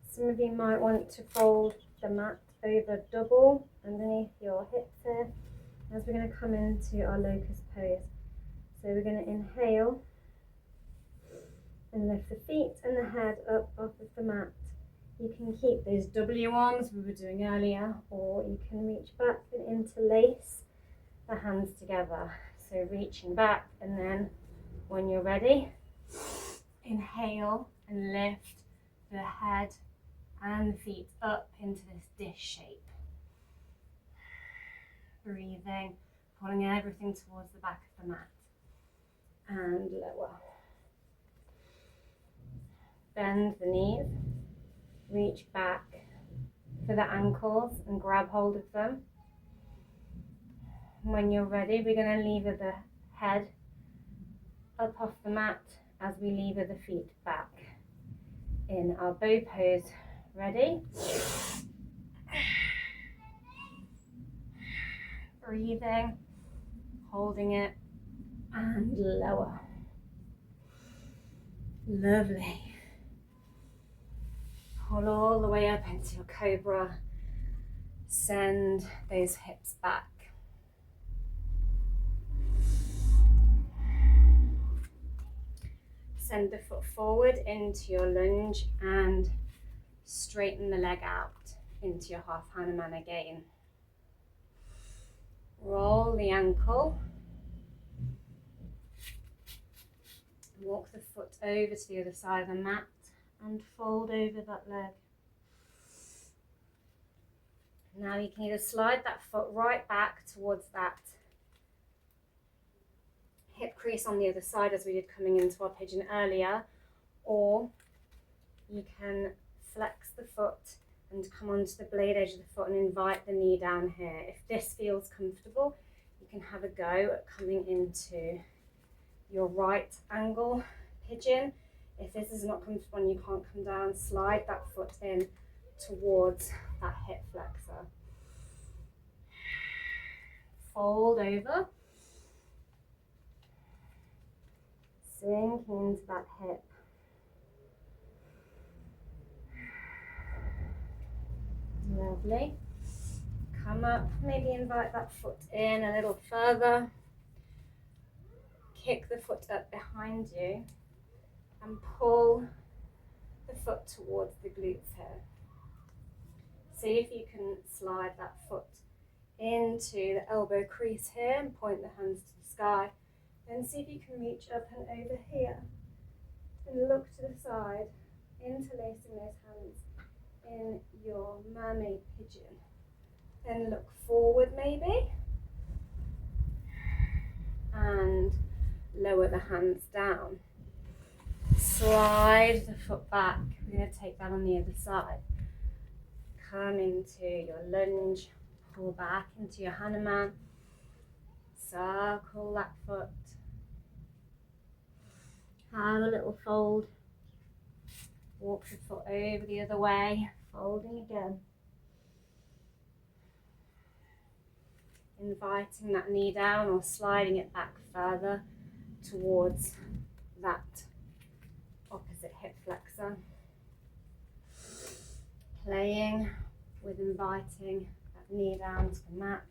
Speaker 1: Some of you might want to fold the mat over double underneath your hips here as we're going to come into our locust pose. So we're going to inhale and lift the feet and the head up off of the mat. You can keep those W arms we were doing earlier, or you can reach back and interlace the hands together. So reaching back, and then when you're ready, inhale and lift the head and the feet up into this dish shape. Breathing, pulling everything towards the back of the mat. And lower. Bend the knees, reach back for the ankles and grab hold of them. When you're ready, we're going to lever the head up off the mat as we lever the feet back in our bow pose. Ready? Breathing, holding it, and lower. Lovely. Pull all the way up into your cobra. Send those hips back. Send the foot forward into your lunge and straighten the leg out into your half Hanuman again. Roll the ankle. Walk the foot over to the other side of the mat and fold over that leg. Now you can either slide that foot right back towards that hip crease on the other side as we did coming into our pigeon earlier, or you can flex the foot and come onto the blade edge of the foot and invite the knee down here. If this feels comfortable, you can have a go at coming into your right angle pigeon. If this is not comfortable and you can't come down, slide that foot in towards that hip flexor. Fold over. Sink into that hip. Lovely. Come up, maybe invite that foot in a little further. Kick the foot up behind you and pull the foot towards the glutes here. See if you can slide that foot into the elbow crease here and point the hands to the sky. Then see if you can reach up and over here and look to the side, interlacing those hands in your mermaid pigeon. Then look forward maybe. And lower the hands down. Slide the foot back. We're going to take that on the other side. Come into your lunge. Pull back into your Hanuman. Circle that foot. Have a little fold. Walk the foot over the other way. Folding again. Inviting that knee down or sliding it back further towards that opposite hip flexor. Playing with inviting that knee down to the mat.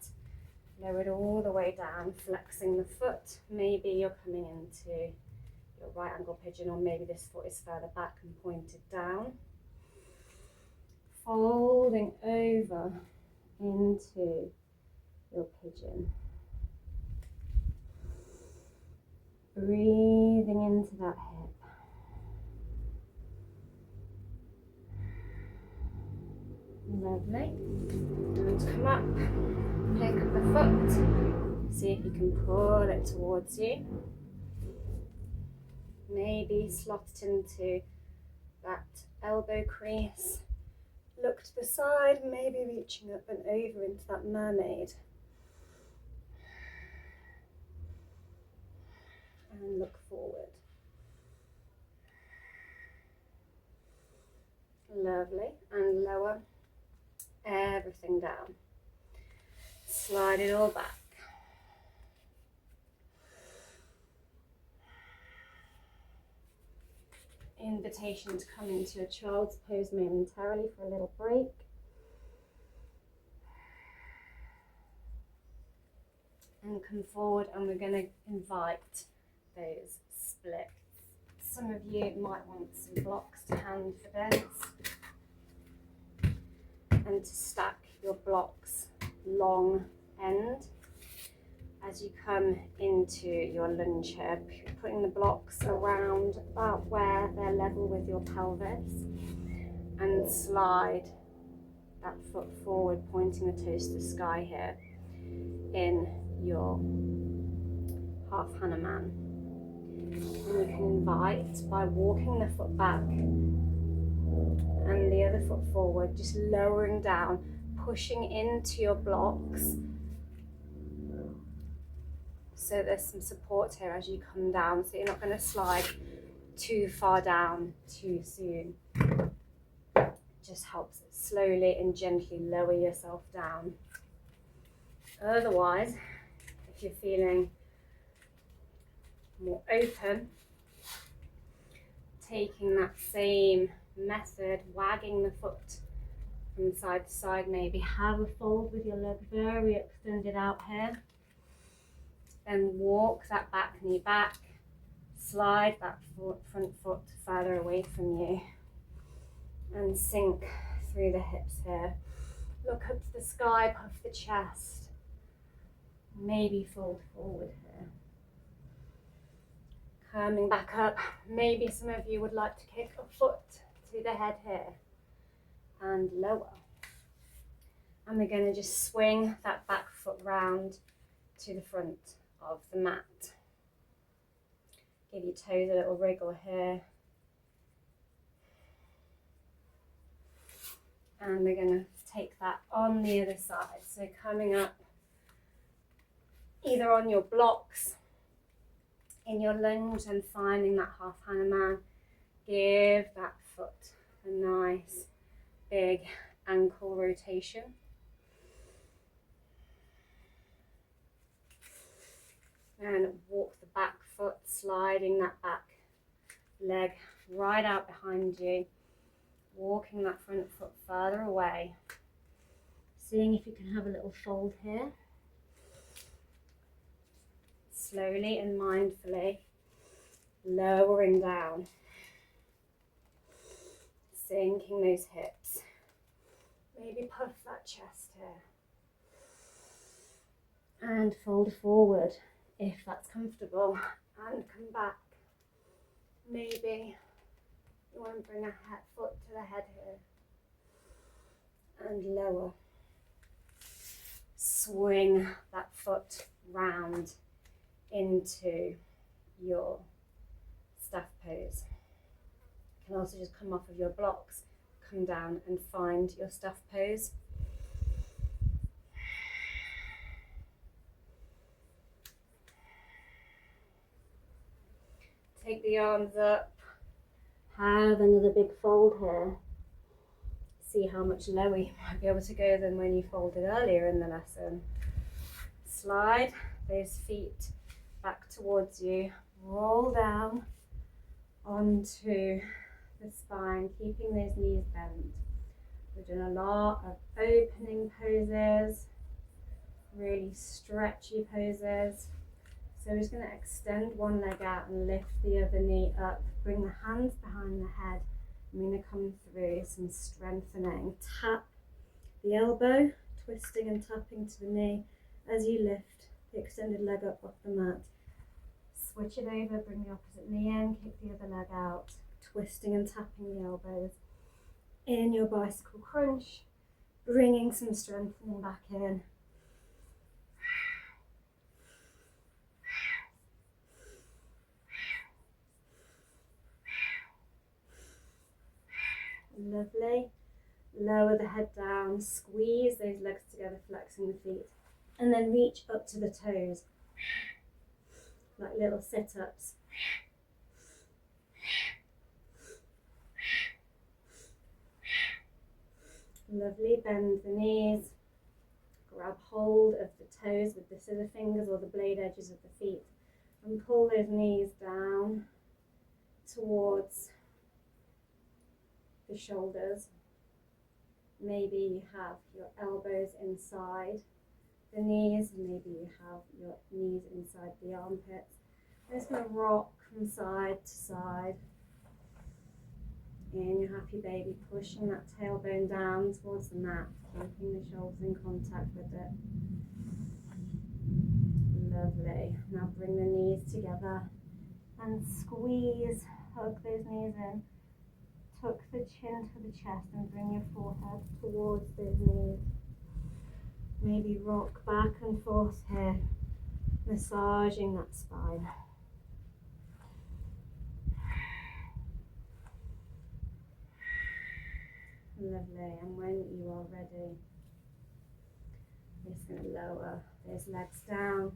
Speaker 1: Lower it all the way down, flexing the foot. Maybe you're coming into your right angle pigeon, or maybe this foot is further back and pointed down. Folding over into your pigeon. Breathing into that hip. Lovely. And come up, pick up the foot. See if you can pull it towards you. Maybe slot it into that elbow crease. Look to the side, maybe reaching up and over into that mermaid. And look forward. Lovely. And lower everything down. Slide it all back. Invitation to come into your child's pose momentarily for a little break. And come forward, and we're going to invite those splits. Some of you might want some blocks to hand for this. And to stack your blocks long end. As you come into your lunge here, putting the blocks around about where they're level with your pelvis, and slide that foot forward, pointing the toes to the sky here in your half Hanuman. And you can invite, by walking the foot back and the other foot forward, just lowering down, pushing into your blocks. So there's some support here as you come down, so you're not going to slide too far down too soon. It just helps slowly and gently lower yourself down. Otherwise, if you're feeling more open, taking that same method, wagging the foot from side to side, maybe have a fold with your leg very extended out here. Then walk that back knee back, slide that front foot further away from you, and sink through the hips here. Look up to the sky, puff the chest, maybe fold forward here. Coming back up, maybe some of you would like to kick a foot to the head here, and lower. And we're going to just swing that back foot round to the front of the mat. Give your toes a little wriggle here. And we're going to take that on the other side. So coming up either on your blocks in your lunge and finding that half Hanuman. Give that foot a nice big ankle rotation. And walk the back foot, sliding that back leg right out behind you. Walking that front foot further away. Seeing if you can have a little fold here. Slowly and mindfully lowering down. Sinking those hips. Maybe puff that chest here. And fold forward if that's comfortable. And come back. Maybe you want to bring a foot to the head here. And lower. swing that foot round into your staff pose. You can also just come off of your blocks, come down and find your staff pose. Take the arms up, have another big fold here. See how much lower you might be able to go than when you folded earlier in the lesson. Slide those feet back towards you, roll down onto the spine, keeping those knees bent. We're doing a lot of opening poses, really stretchy poses. So we're just going to extend one leg out and lift the other knee up. Bring the hands behind the head. I'm going to come through some strengthening. Tap the elbow, twisting and tapping to the knee as you lift the extended leg up off the mat. Switch it over, bring the opposite knee in, kick the other leg out, twisting and tapping the elbows. In your bicycle crunch, bringing some strengthening back in. Lovely. Lower the head down, squeeze those legs together, flexing the feet, and then reach up to the toes, like little sit-ups. Lovely, bend the knees, grab hold of the toes with the scissor fingers or the blade edges of the feet, and pull those knees down towards the shoulders. Maybe you have your elbows inside the knees, maybe you have your knees inside the armpits. I'm just going to rock from side to side. In your happy baby, pushing that tailbone down towards the mat, keeping the shoulders in contact with it. Lovely. Now bring the knees together and squeeze, hug those knees in. Tuck the chin to the chest and bring your forehead towards those knees. Maybe rock back and forth here, massaging that spine. Lovely, and when you are ready, I'm just going to lower those legs down.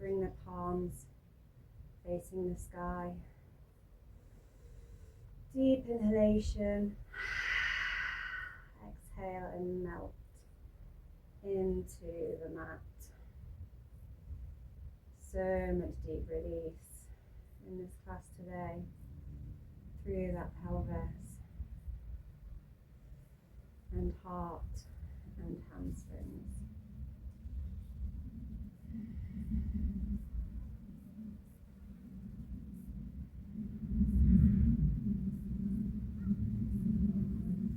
Speaker 1: Bring the palms facing the sky. Deep inhalation. Exhale and melt into the mat. So much deep release in this class today through that pelvis and heart and hamstrings.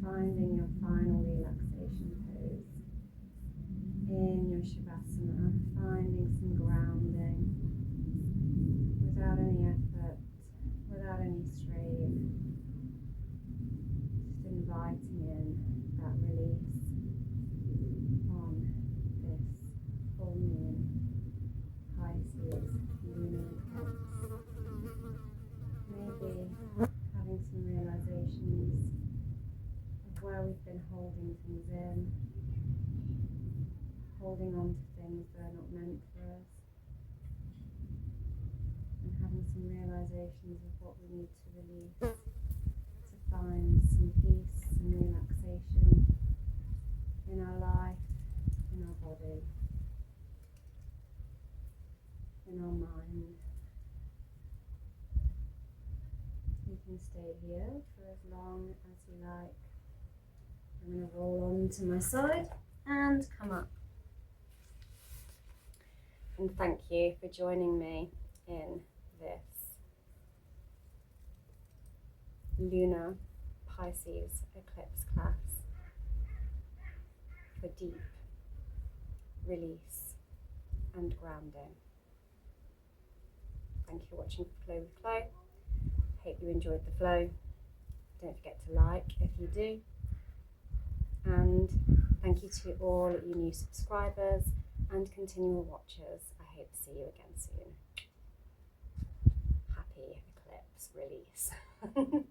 Speaker 1: Finding your final relaxation pose in your Shavasana, finding some grounding without any effort, without any strain, just inviting in that release on this full moon, Pisces Lunar Eclipse. Maybe having some realizations where we've been holding things in, holding on to things that are not meant for us, and having some realizations of what we need to release to find some peace and relaxation in our life, in our body, in our mind. You can stay here for as long as you like. I'm going to roll on to my side and come up. And thank you for joining me in this Lunar Pisces Eclipse class for deep release and grounding. Thank you for watching Flow with Chloe. Hope you enjoyed the flow. Don't forget to like if you do. And Thank you to all you new subscribers and continual watchers. I hope to see you again soon. Happy eclipse release.